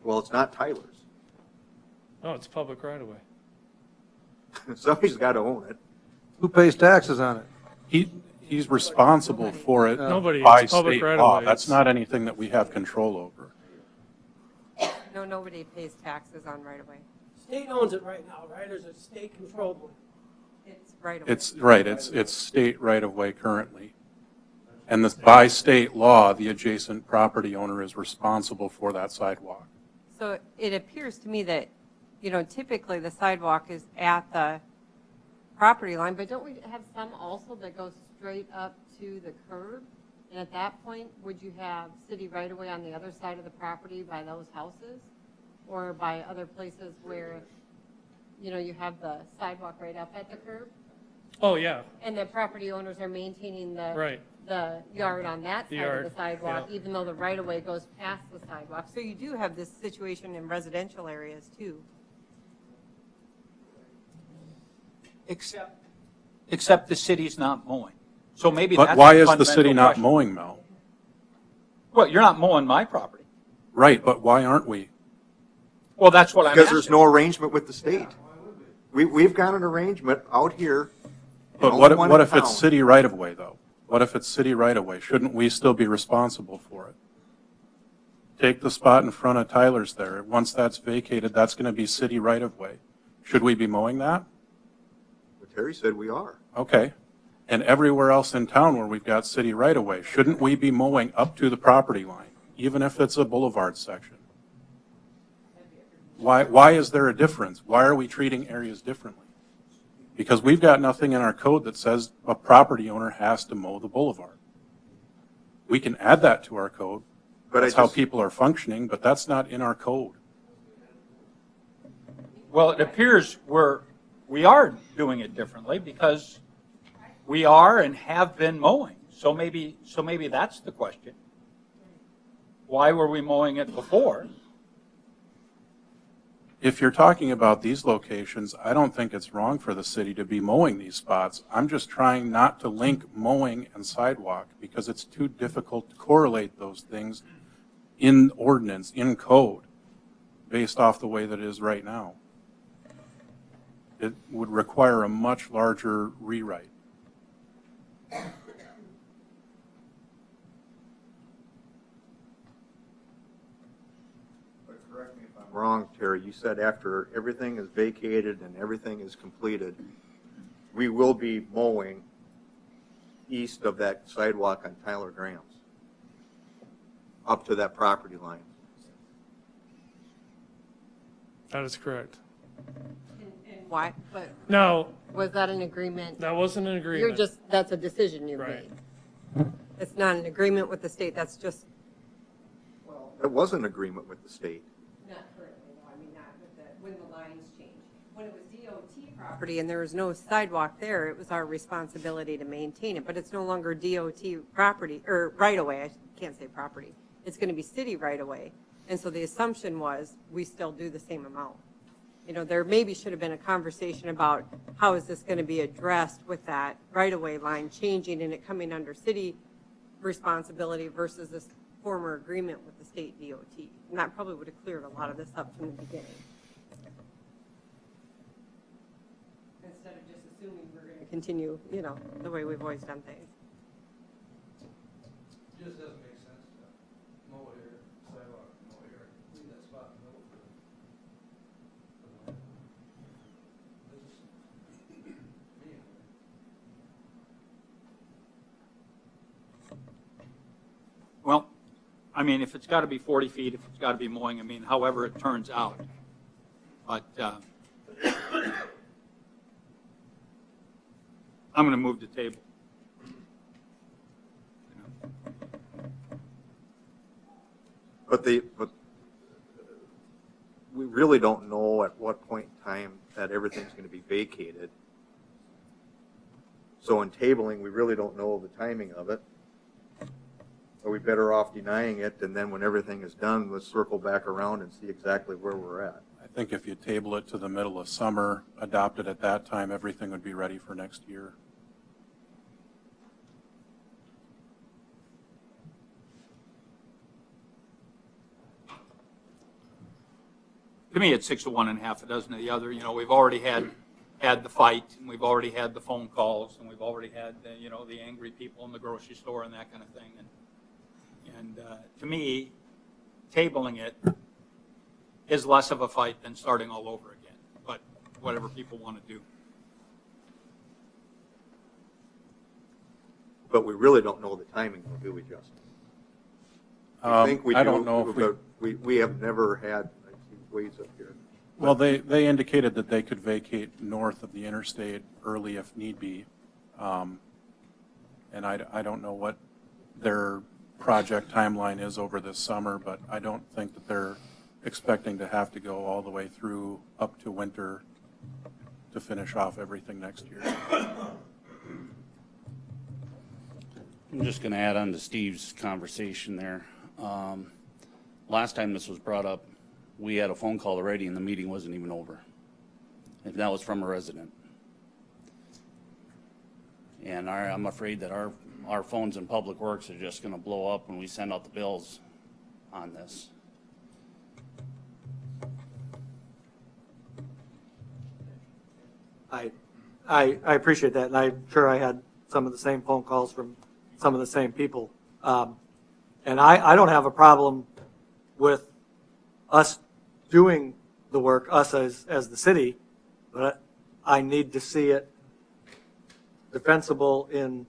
Well, it's not Tyler's. No, it's public right away. Somebody's got to own it. Who pays taxes on it? He's responsible for it Nobody, by it's public state right law. away. That's not anything that we have control over. No, nobody pays taxes on right-of-way. State owns it right now, right? There's a state-controlled one. It's right-of-way. It's, right, it's state right-of-way currently. And by state law, the adjacent property owner is responsible for that sidewalk. So it appears to me that, typically the sidewalk is at the property line, but don't we have some also that go straight up to the curb? And at that point, would you have city right-of-way on the other side of the property by those houses? Or by other places where, you have the sidewalk right up at the curb? Oh, yeah, And the property owners are maintaining right. the yard on that The side of yard, the sidewalk, yeah. even though the right-of-way goes past the sidewalk. So you do have this situation in residential areas too. Except the city's not mowing. So maybe But that's why the is the city fundamental not question. mowing, Mel? Well, you're not mowing my property. Right, but why aren't we? Well, that's what I'm Because asking. there's no arrangement with the state. We've got an arrangement out here. But the what only one what in if it's town. city right-of-way, though? What if it's city right-of-way? Shouldn't we still be responsible for it? Take the spot in front of Tyler's there. Once that's vacated, that's going to be city right-of-way. Should we be mowing that? But Terry said we are. Okay. And everywhere else in town where we've got city right-of-way, shouldn't we be mowing up to the property line, even if it's a boulevard section? Why is there a difference? Why are we treating areas differently? Because we've got nothing in our code that says a property owner has to mow the boulevard. We can add that to our code. But That's how people are functioning, but that's not in our code. Well, it appears we are doing it differently because we are and have been mowing. So maybe that's the question. Why were we mowing it before? If you're talking about these locations, I don't think it's wrong for the city to be mowing these spots. I'm just trying not to link mowing and sidewalk because it's too difficult to correlate those things in ordinance, in code, based off the way that it is right now. It would require a much larger rewrite. But correct me if I'm wrong, Terry. You said after everything is vacated and everything is completed, we will be mowing east of that sidewalk on Tyler Graham's, up to that property line. That is correct. And why? But Now, was that an agreement? that wasn't an agreement. That's a decision you Right. made. It's not an agreement with the state, that's just. It was an agreement with the state. Not currently, no, I mean, not when the lines changed. When it was DOT property and there was no sidewalk there, it was our responsibility to maintain it, but it's no longer DOT property, or right-of-way, I can't say property. It's going to be city right-of-way. And so the assumption was, we still do the same amount. There maybe should have been a conversation about how is this going to be addressed with that right-of-way line changing and it coming under city responsibility versus this former agreement with the state DOT. And that probably would have cleared a lot of this up from the beginning. Instead of just assuming we're going to continue, the way we've always done things. It just doesn't make sense to mow here, sidewalk, mow here, leave that spot in the middle for the land. This is me. Well, I mean, if it's got to be 40 feet, if it's got to be mowing, however it turns out. But I'm going to move the table. But we really don't know at what point in time that everything's going to be vacated. So in tabling, we really don't know the timing of it. Are we better off denying it, and then when everything is done, let's circle back around and see exactly where we're at? I think if you table it to the middle of summer, adopt it at that time, everything would be ready for next year. To me, it's 6 to 1 and half a dozen of the other. You know, we've already had the fight, and we've already had the phone calls, and we've already had the angry people in the grocery store and that kind of thing. And to me, tabling it is less of a fight than starting all over again. But whatever people want to do. But we really don't know the timing, do we, Justin? I think we do. I don't know if but we have never had, I see Wade's up here. Well, they indicated that they could vacate north of the interstate early if need be. And I don't know what their project timeline is over this summer, but I don't think that they're expecting to have to go all the way through up to winter to finish off everything next year. I'm just going to add on to Steve's conversation there. Last time this was brought up, we had a phone call already and the meeting wasn't even over. And that was from a resident. And I'm afraid that our phones in Public Works are just going to blow up when we send out the bills on this. I appreciate that, and I'm sure I had some of the same phone calls from some of the same people. And I don't have a problem with us doing the work, us as the city, but I need to see it defensible in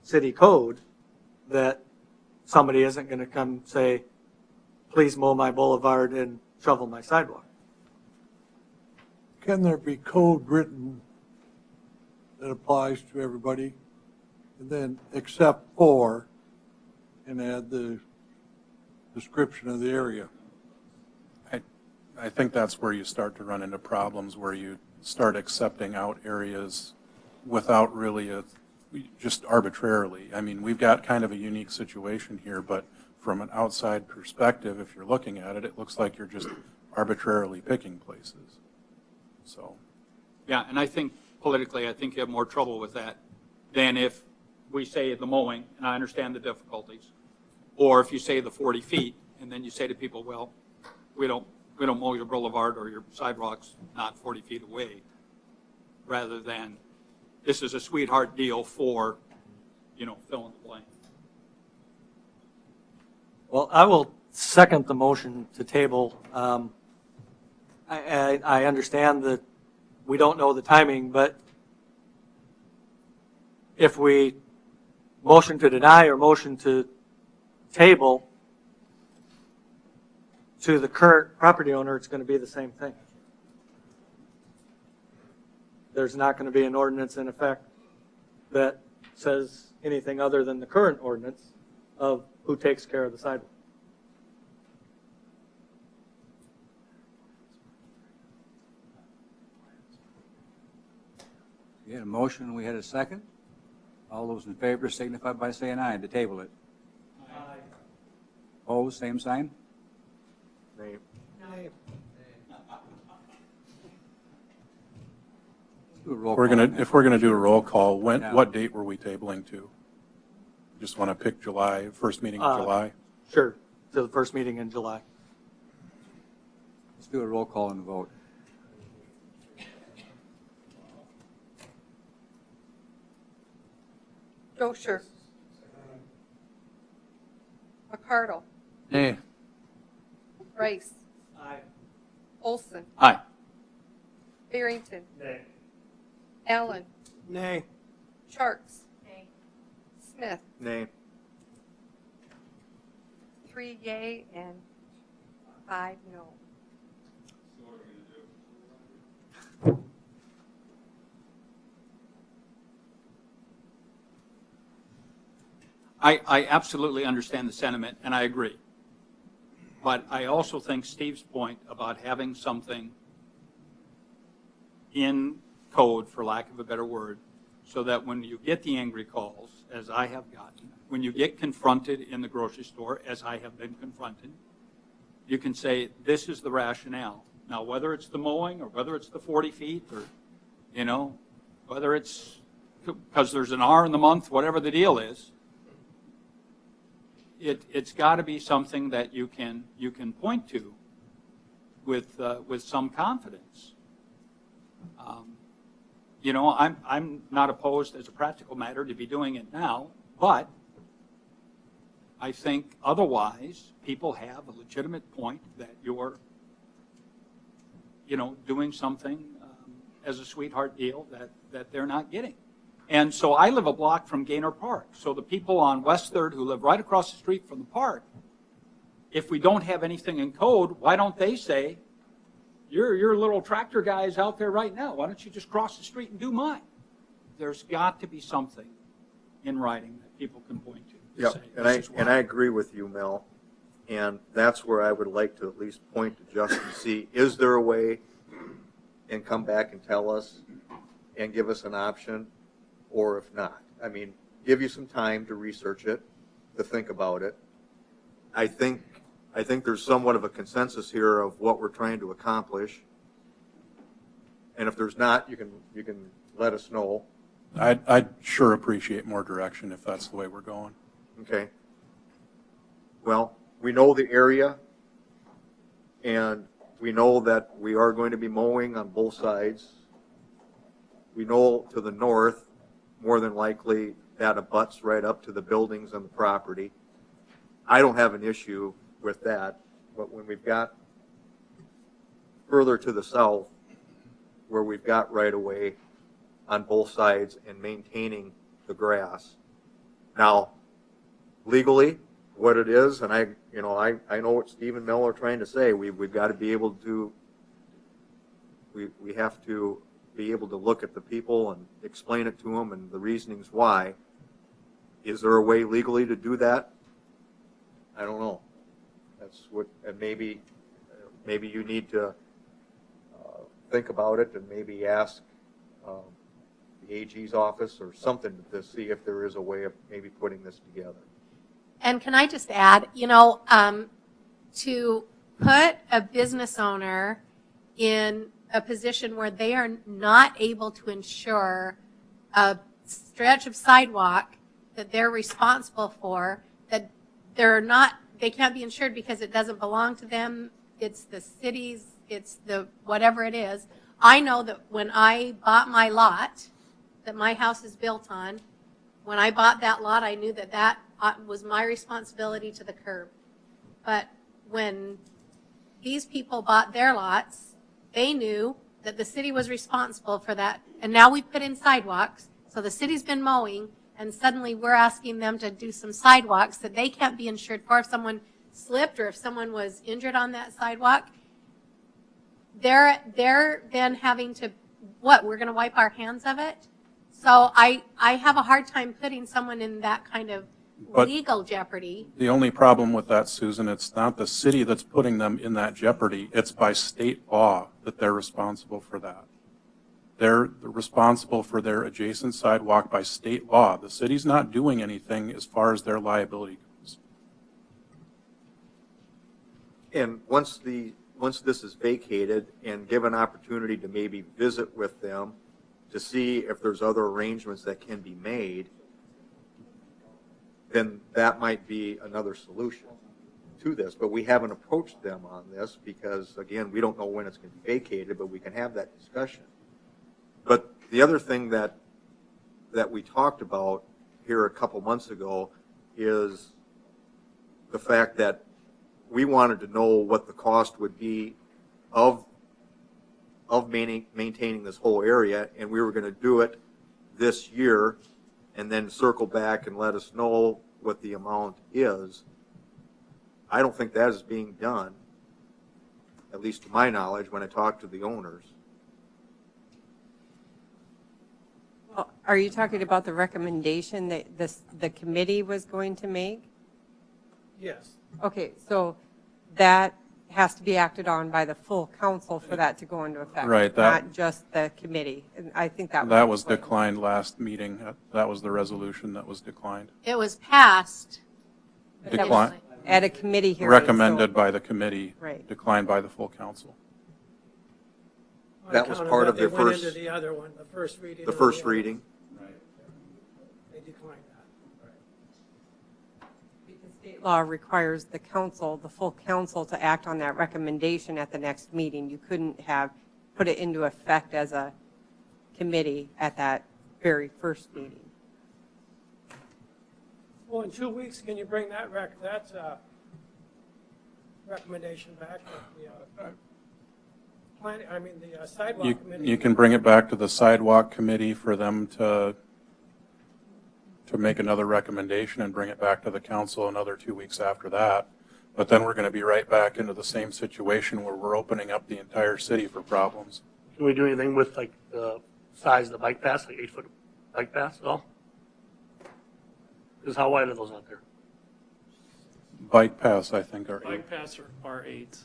city code that somebody isn't going to come say, please mow my boulevard and shovel my sidewalk. Can there be code written that applies to everybody? And then except for, and add the description of the area? I think that's where you start to run into problems, where you start accepting out areas without really just arbitrarily. I mean, we've got kind of a unique situation here, but from an outside perspective, if you're looking at it, it looks like you're just arbitrarily picking places. So. Yeah, and I think politically, I think you have more trouble with that than if we say the mowing, and I understand the difficulties, or if you say the 40 feet, and then you say to people, well, we don't mow your boulevard or your sidewalks not 40 feet away, rather than this is a sweetheart deal for, fill in the blank. Well, I will second the motion to table. I understand that we don't know the timing, but if we motion to deny or motion to table to the current property owner, it's going to be the same thing. There's not going to be an ordinance in effect that says anything other than the current ordinance of who takes care of the sidewalk. We had a motion, we had a second. All those in favor signify by saying aye to table it. Aye. Opposed, same sign. Nay. Aye. Do a roll We're call. gonna, if we're gonna do a roll call, Yeah. what date were we tabling to? Just want to pick July, first meeting in July? Sure, to the first meeting in July. Let's do a roll call and vote. Josher. McCardle. Nay. Rice. Aye. Olson. Aye. Barrington. Nay. Allen. Nay. Sharks. Smith. Nay. 3 yea and 5 no. I absolutely understand the sentiment, and I agree. But I also think Steve's point about having something in code, for lack of a better word, so that when you get the angry calls, as I have gotten, when you get confronted in the grocery store, as I have been confronted, you can say, this is the rationale. Now, whether it's the mowing or whether it's the 40 feet or, whether it's because there's an R in the month, whatever the deal is, it's got to be something that you can point to with some confidence. I'm not opposed as a practical matter to be doing it now, but I think otherwise people have a legitimate point that you're, doing something as a sweetheart deal that they're not getting. And so I live a block from Gaynor Park. So the people on West 3rd who live right across the street from the park, if we don't have anything in code, why don't they say, your little tractor guy is out there right now. Why don't you just cross the street and do mine? There's got to be something in writing that people can point to. Yeah, say, and I agree with you, Mel. And that's where I would like to at least point to Justin and see, is there a way, and come back and tell us and give us an option, or if not. I mean, give you some time to research it, to think about it. I think there's somewhat of a consensus here of what we're trying to accomplish. And if there's not, you can let us know. I'd sure appreciate more direction if that's the way we're going. Okay. Well, we know the area, and we know that we are going to be mowing on both sides. We know to the north, more than likely, that abuts right up to the buildings and the property. I don't have an issue with that, but when we've got further to the south, where we've got right-of-way on both sides and maintaining the grass. Now, legally, what it is, and I know what Steve and Mel are trying to say. We've got to be able to. We have to be able to look at the people and explain it to them and the reasonings why. Is there a way legally to do that? I don't know. That's what, and maybe you need to think about it and maybe ask the AG's office or something to see if there is a way of maybe putting this together. And can I just add, to put a business owner in a position where they are not able to ensure a stretch of sidewalk that they're responsible for, that they can't be insured because it doesn't belong to them, it's the city's, it's the whatever it is. I know that when I bought my lot that my house is built on, when I bought that lot, I knew that was my responsibility to the curb. But when these people bought their lots, they knew that the city was responsible for that. And now we've put in sidewalks, so the city's been mowing, and suddenly we're asking them to do some sidewalks that they can't be insured for. If someone slipped or if someone was injured on that sidewalk, they're then having to, we're going to wipe our hands of it? So I have a hard time putting someone in that kind of legal jeopardy. The only problem with that, Susan, it's not the city that's putting them in that jeopardy. It's by state law that they're responsible for that. They're responsible for their adjacent sidewalk by state law. The city's not doing anything as far as their liability goes. And once this is vacated and given opportunity to maybe visit with them to see if there's other arrangements that can be made, then that might be another solution to this. But we haven't approached them on this because, again, we don't know when it's going to be vacated, but we can have that discussion. But the other thing that we talked about here a couple months ago is the fact that we wanted to know what the cost would be of maintaining this whole area, and we were going to do it this year and then circle back and let us know what the amount is. I don't think that is being done, at least to my knowledge, when I talk to the owners. Well, are you talking about the recommendation that the committee was going to make? Yes. Okay, so that has to be acted on by the full council for that to go into effect. Right, that- Not just the committee. And I think that That was declined last meeting. That was the resolution that was declined. It was passed. But that was Decline, at a committee hearing. recommended so- by the committee, Right. declined by the full council. On That was account of part that, of their they went first- into the other one, the first reading. The of first other- reading. They declined that. Because state law requires the council, the full council, to act on that recommendation at the next meeting. You couldn't have put it into effect as a committee at that very first meeting. Well, in 2 weeks, can you bring that recommendation back? The sidewalk You, committee. you can bring it back to the sidewalk committee for them to make another recommendation and bring it back to the council another 2 weeks after that. But then we're going to be right back into the same situation where we're opening up the entire city for problems. Can we do anything with like the size of the bike paths, like 8-foot bike paths at all? Because how wide are those out there? Bike paths, I think, are Bike paths are 8.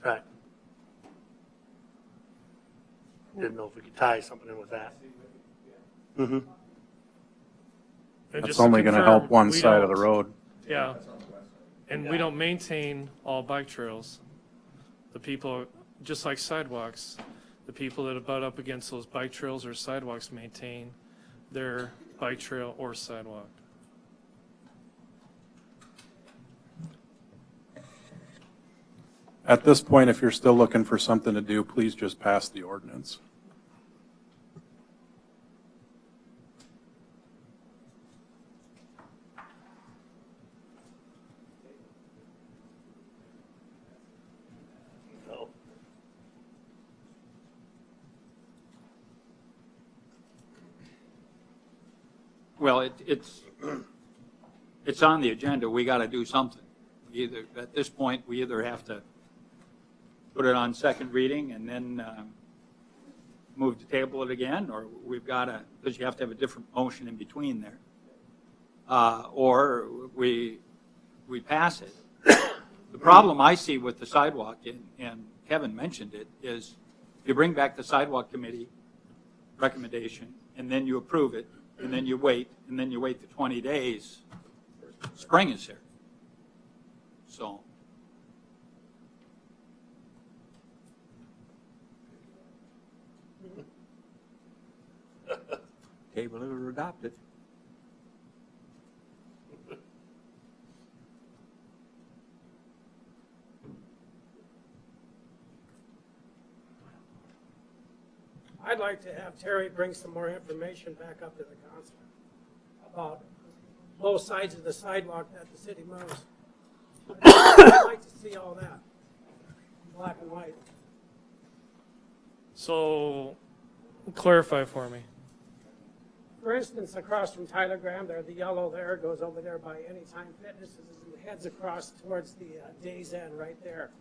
Right. Didn't know if we could tie something in with that. Mm-hmm. And That's just to only going to help confirm, one we side of the don't- road. Yeah. And we don't maintain all bike trails. The people, just like sidewalks, the people that butt up against those bike trails or sidewalks maintain their bike trail or sidewalk. At this point, if you're still looking for something to do, please just pass the ordinance. So, Well, it's on the agenda. We got to do something. At this point, we either have to put it on second reading and then move to table it again, or we've got to, because you have to have a different motion in between there. Or we pass it. The problem I see with the sidewalk, and Kevin mentioned it, is you bring back the sidewalk committee recommendation, and then you approve it, and then you wait, and then you wait the 20 days. Spring is here. So, Table it or adopt it. I'd like to have Terry bring some more information back up to the council about both sides of the sidewalk that the city moves. I'd like to see all that, in black and white. So clarify for me. For instance, across from Tyler Graham there, the yellow there goes over there by Anytime Fitness and heads across towards the Days End right there.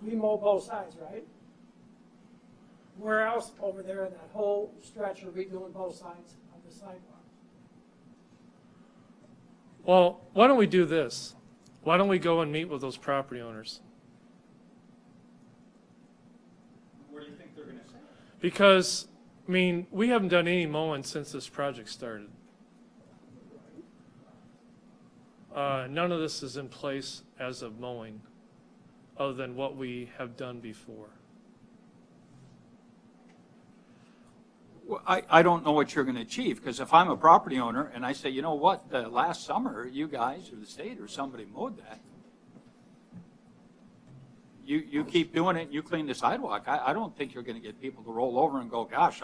We mow both sides, right? Where else over there in that whole stretch are we doing both sides of the sidewalk? Well, why don't we do this? Why don't we go and meet with those property owners? what do you think they're going to say? Because, I mean, we haven't done any mowing since this project started. None of this is in place as of mowing, other than what we have done before. Well, I don't know what you're going to achieve, because if I'm a property owner and I say, you know what, last summer, you guys or the state or somebody mowed that, you keep doing it, you clean the sidewalk, I don't think you're going to get people to roll over and go, gosh,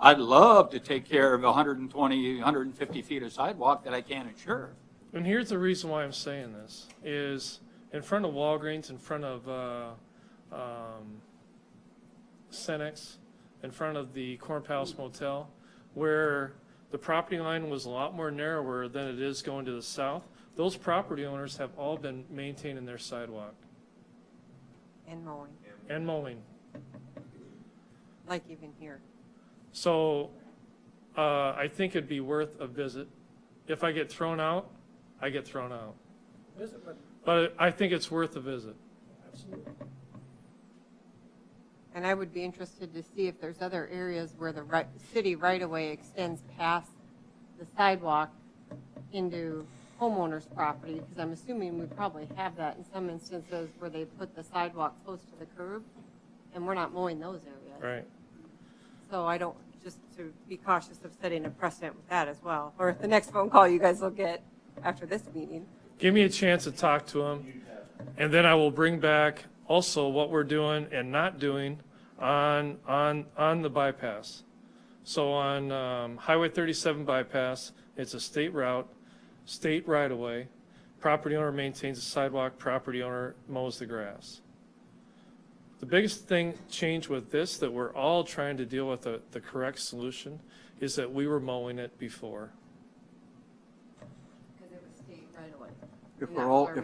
I'd love to take care of 120, 150 feet of sidewalk that I can't insure. And here's the reason why I'm saying this, is in front of Walgreens, in front of Cenex, in front of the Corn Palace Motel, where the property line was a lot more narrower than it is going to the south, those property owners have all been maintaining their sidewalk And mowing, and mowing. like even here. So I think it'd be worth a visit if I get thrown out, I get thrown out. Visit with them. But I think it's worth a visit. Absolutely. And I would be interested to see if there's other areas where the city right-of-way extends past the sidewalk into homeowners' property, because I'm assuming we probably have that in some instances where they put the sidewalk close to the curb, and we're not mowing those areas. Right. So I don't, just to be cautious of setting a precedent with that as well, or the next phone call you guys will get after this meeting. Give me a chance to talk to them, and then I will bring back also what we're doing and not doing on the bypass. So on Highway 37 bypass, it's a state route, state right-of-way. Property owner maintains the sidewalk, property owner mows the grass. The biggest change with this that we're all trying to deal with the correct solution is that we were mowing it before. Because it was state right-of-way. If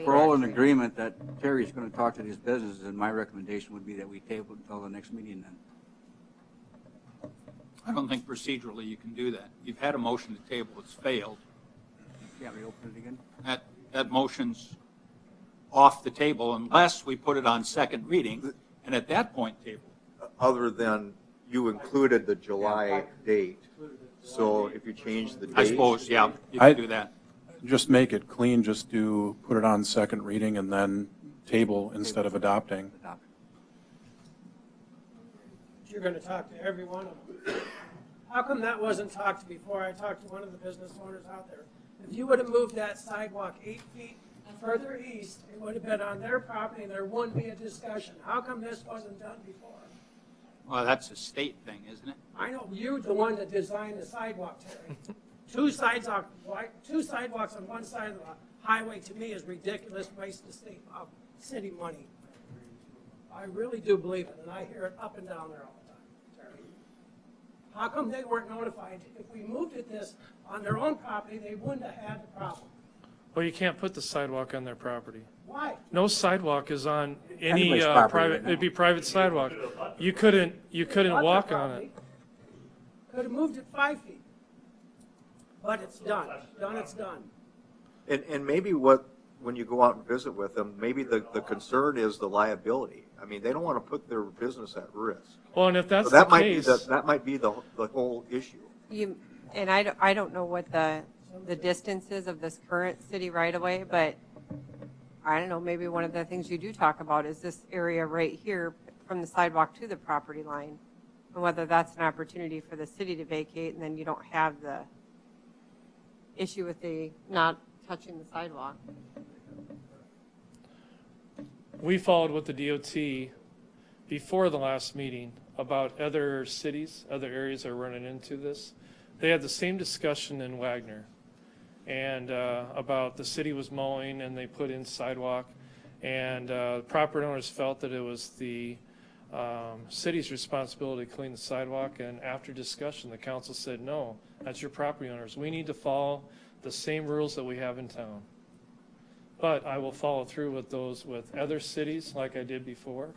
we're all in agreement that Terry's going to talk to these businesses, then my recommendation would be that we table it until the next meeting then. I don't think procedurally you can do that. You've had a motion to table, it's failed. Can't we open it again? That motion's off the table unless we put it on second reading, and at that point, table. Other than you included the July date, so if you change the date. I suppose, yeah, you can do that. Just make it clean, just put it on second reading and then table instead of adopting. You're going to talk to every one of them. How come that wasn't talked to before? I talked to one of the business owners out there. If you would have moved that sidewalk 8 feet further east, it would have been on their property and there wouldn't be a discussion. How come this wasn't done before? Well, that's a state thing, isn't it? I know you're the one that designed the sidewalk, Terry. Two sidewalks on one side of the highway to me is ridiculous waste of city money. I really do believe it, and I hear it up and down there all the time, Terry. How come they weren't notified? If we moved this on their own property, they wouldn't have had the problem. Well, you can't put the sidewalk on their property. Why? No sidewalk is on any Anybody's property private, right now. it'd be private sidewalk. You couldn't walk on it. Could have moved it 5 feet. But it's done. It's done. And maybe when you go out and visit with them, maybe the concern is the liability. I mean, they don't want to put their business at risk. Well, and if that's So the case. that might be the whole issue. And I don't know what the distance is of this current city right-of-way, but I don't know, maybe one of the things you do talk about is this area right here from the sidewalk to the property line, and whether that's an opportunity for the city to vacate, and then you don't have the issue with the not touching the sidewalk. We followed with the DOT before the last meeting about other cities, other areas that are running into this. They had the same discussion in Wagner, and about the city was mowing and they put in sidewalk, and property owners felt that it was the city's responsibility to clean the sidewalk, and after discussion, the council said, no, that's your property owners. We need to follow the same rules that we have in town. But I will follow through with those with other cities like I did before,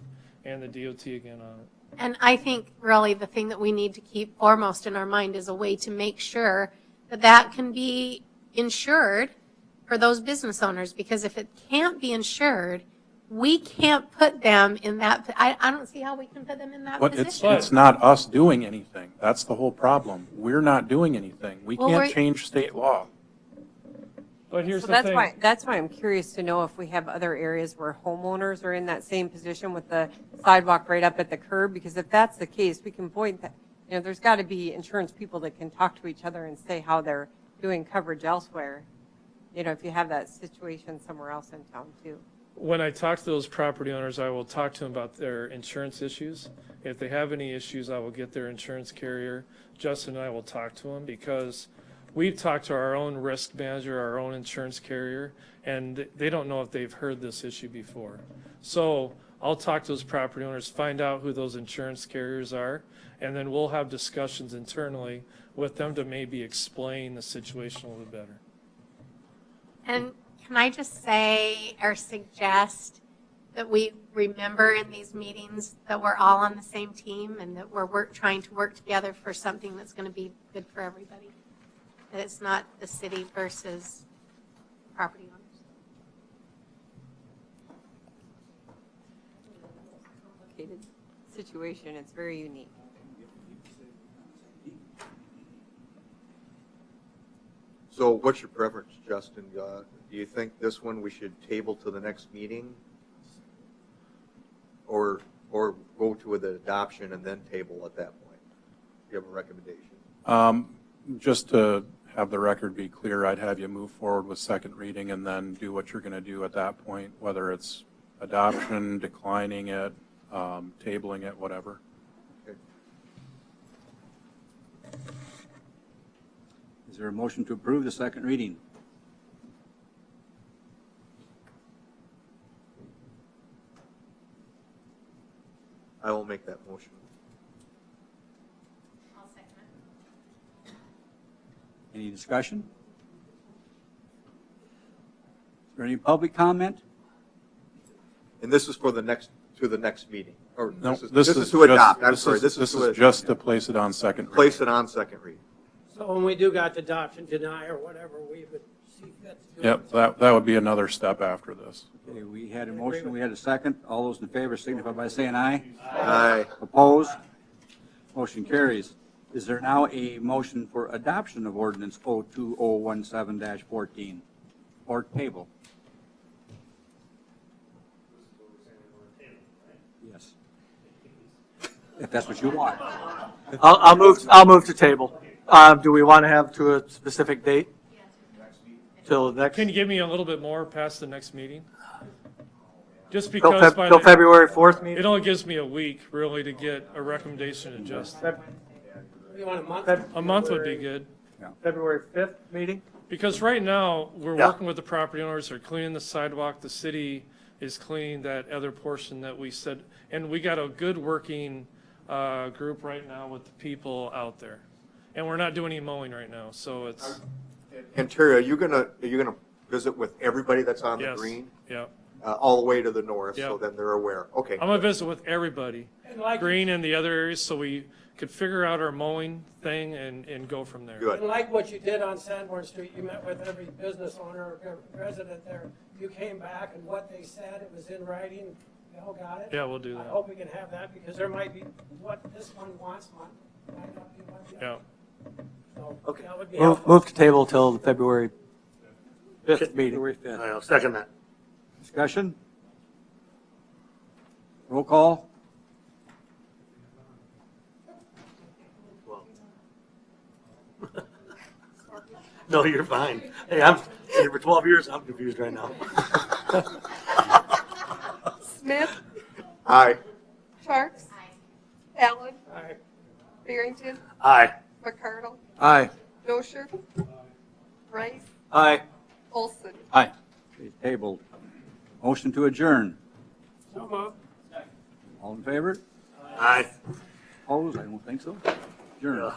and the DOT again on it. And I think really the thing that we need to keep foremost in our mind is a way to make sure that that can be insured for those business owners, because if it can't be insured, we can't put them in that, I don't see how we can put them in that But position. it's not us doing anything. That's the whole problem. We're not doing anything. We Well, can't we're- change state law. But here's So the that's thing. that's why I'm curious to know if we have other areas where homeowners are in that same position with the sidewalk right up at the curb, because if that's the case, we can point that, there's got to be insurance people that can talk to each other and say how they're doing coverage elsewhere. If you have that situation somewhere else in town too. When I talk to those property owners, I will talk to them about their insurance issues. If they have any issues, I will get their insurance carrier. Justin and I will talk to them, because we've talked to our own risk manager, our own insurance carrier, and they don't know if they've heard this issue before. So I'll talk to those property owners, find out who those insurance carriers are, and then we'll have discussions internally with them to maybe explain the situation a little better. And can I just say or suggest that we remember in these meetings that we're all on the same team and that we're trying to work together for something that's going to be good for everybody? that it's not the city versus property owners. Complicated situation, it's very unique. So what's your preference, Justin? Do you think this one we should table to the next meeting? Or go to the adoption and then table at that point? Do you have a recommendation? Just to have the record be clear, I'd have you move forward with second reading and then do what you're going to do at that point, whether it's adoption, declining it, tabling it, whatever. Okay. Is there a motion to approve the second reading? I will make that motion. I'll second it. Any discussion? Is there any public comment? And this is for the next, to the next meeting? Or No, this is to adopt, I'm sorry. This is just to place it on second reading. place it on second reading. So when we do got the adoption, deny, or whatever, we would see fit to do. Yep, that would be another step after this. Okay, we had a motion, we had a second. All those in favor signify by saying aye. Aye. Opposed? Motion carries. Is there now a motion for adoption of ordinance 02017-14 or table? Yes. If that's what you want. I'll move to table. Do we want to have to a specific date? Till next, Can you give me a little bit more past the next meeting? Just till because by till the, February 4th meeting? it only gives me a week really to get a recommendation adjusted. You want a month? A month would be good. February 5th meeting? Because right now, we're Yeah. working with the property owners, they're cleaning the sidewalk, the city is cleaning that other portion that we said, and we got a good working group right now with the people out there. And we're not doing any mowing right now, so it's, And Terry, are you gonna visit with everybody that's on the yes, green? yeah. All the way to the north, so Yep. then they're aware. Okay. I'm gonna visit with everybody, And like, green and the other areas, so we could figure out our mowing thing and go from there. Good. and like what you did on Sanborn Street, you met with every business owner or resident there. You came back and what they said, it was in writing, you all got it? Yeah, we'll do I that. hope we can have that, because there might be, what this one wants, might not be what the other. Yeah. So Okay. that would be Move, helpful. move to table till the February 5th meeting. February 5th. I'll second that. Discussion? Roll call? No, you're fine. Hey, I'm here for 12 years. I'm confused right now. Smith, Aye. Sharks, Allen, Aye. Barrington, Aye. McCardle, Aye. Dosher, Rice, Aye. Olson. Okay, tabled. Motion to adjourn. So moved. All in favor? Aye. Opposed? I don't think so. Adjourn.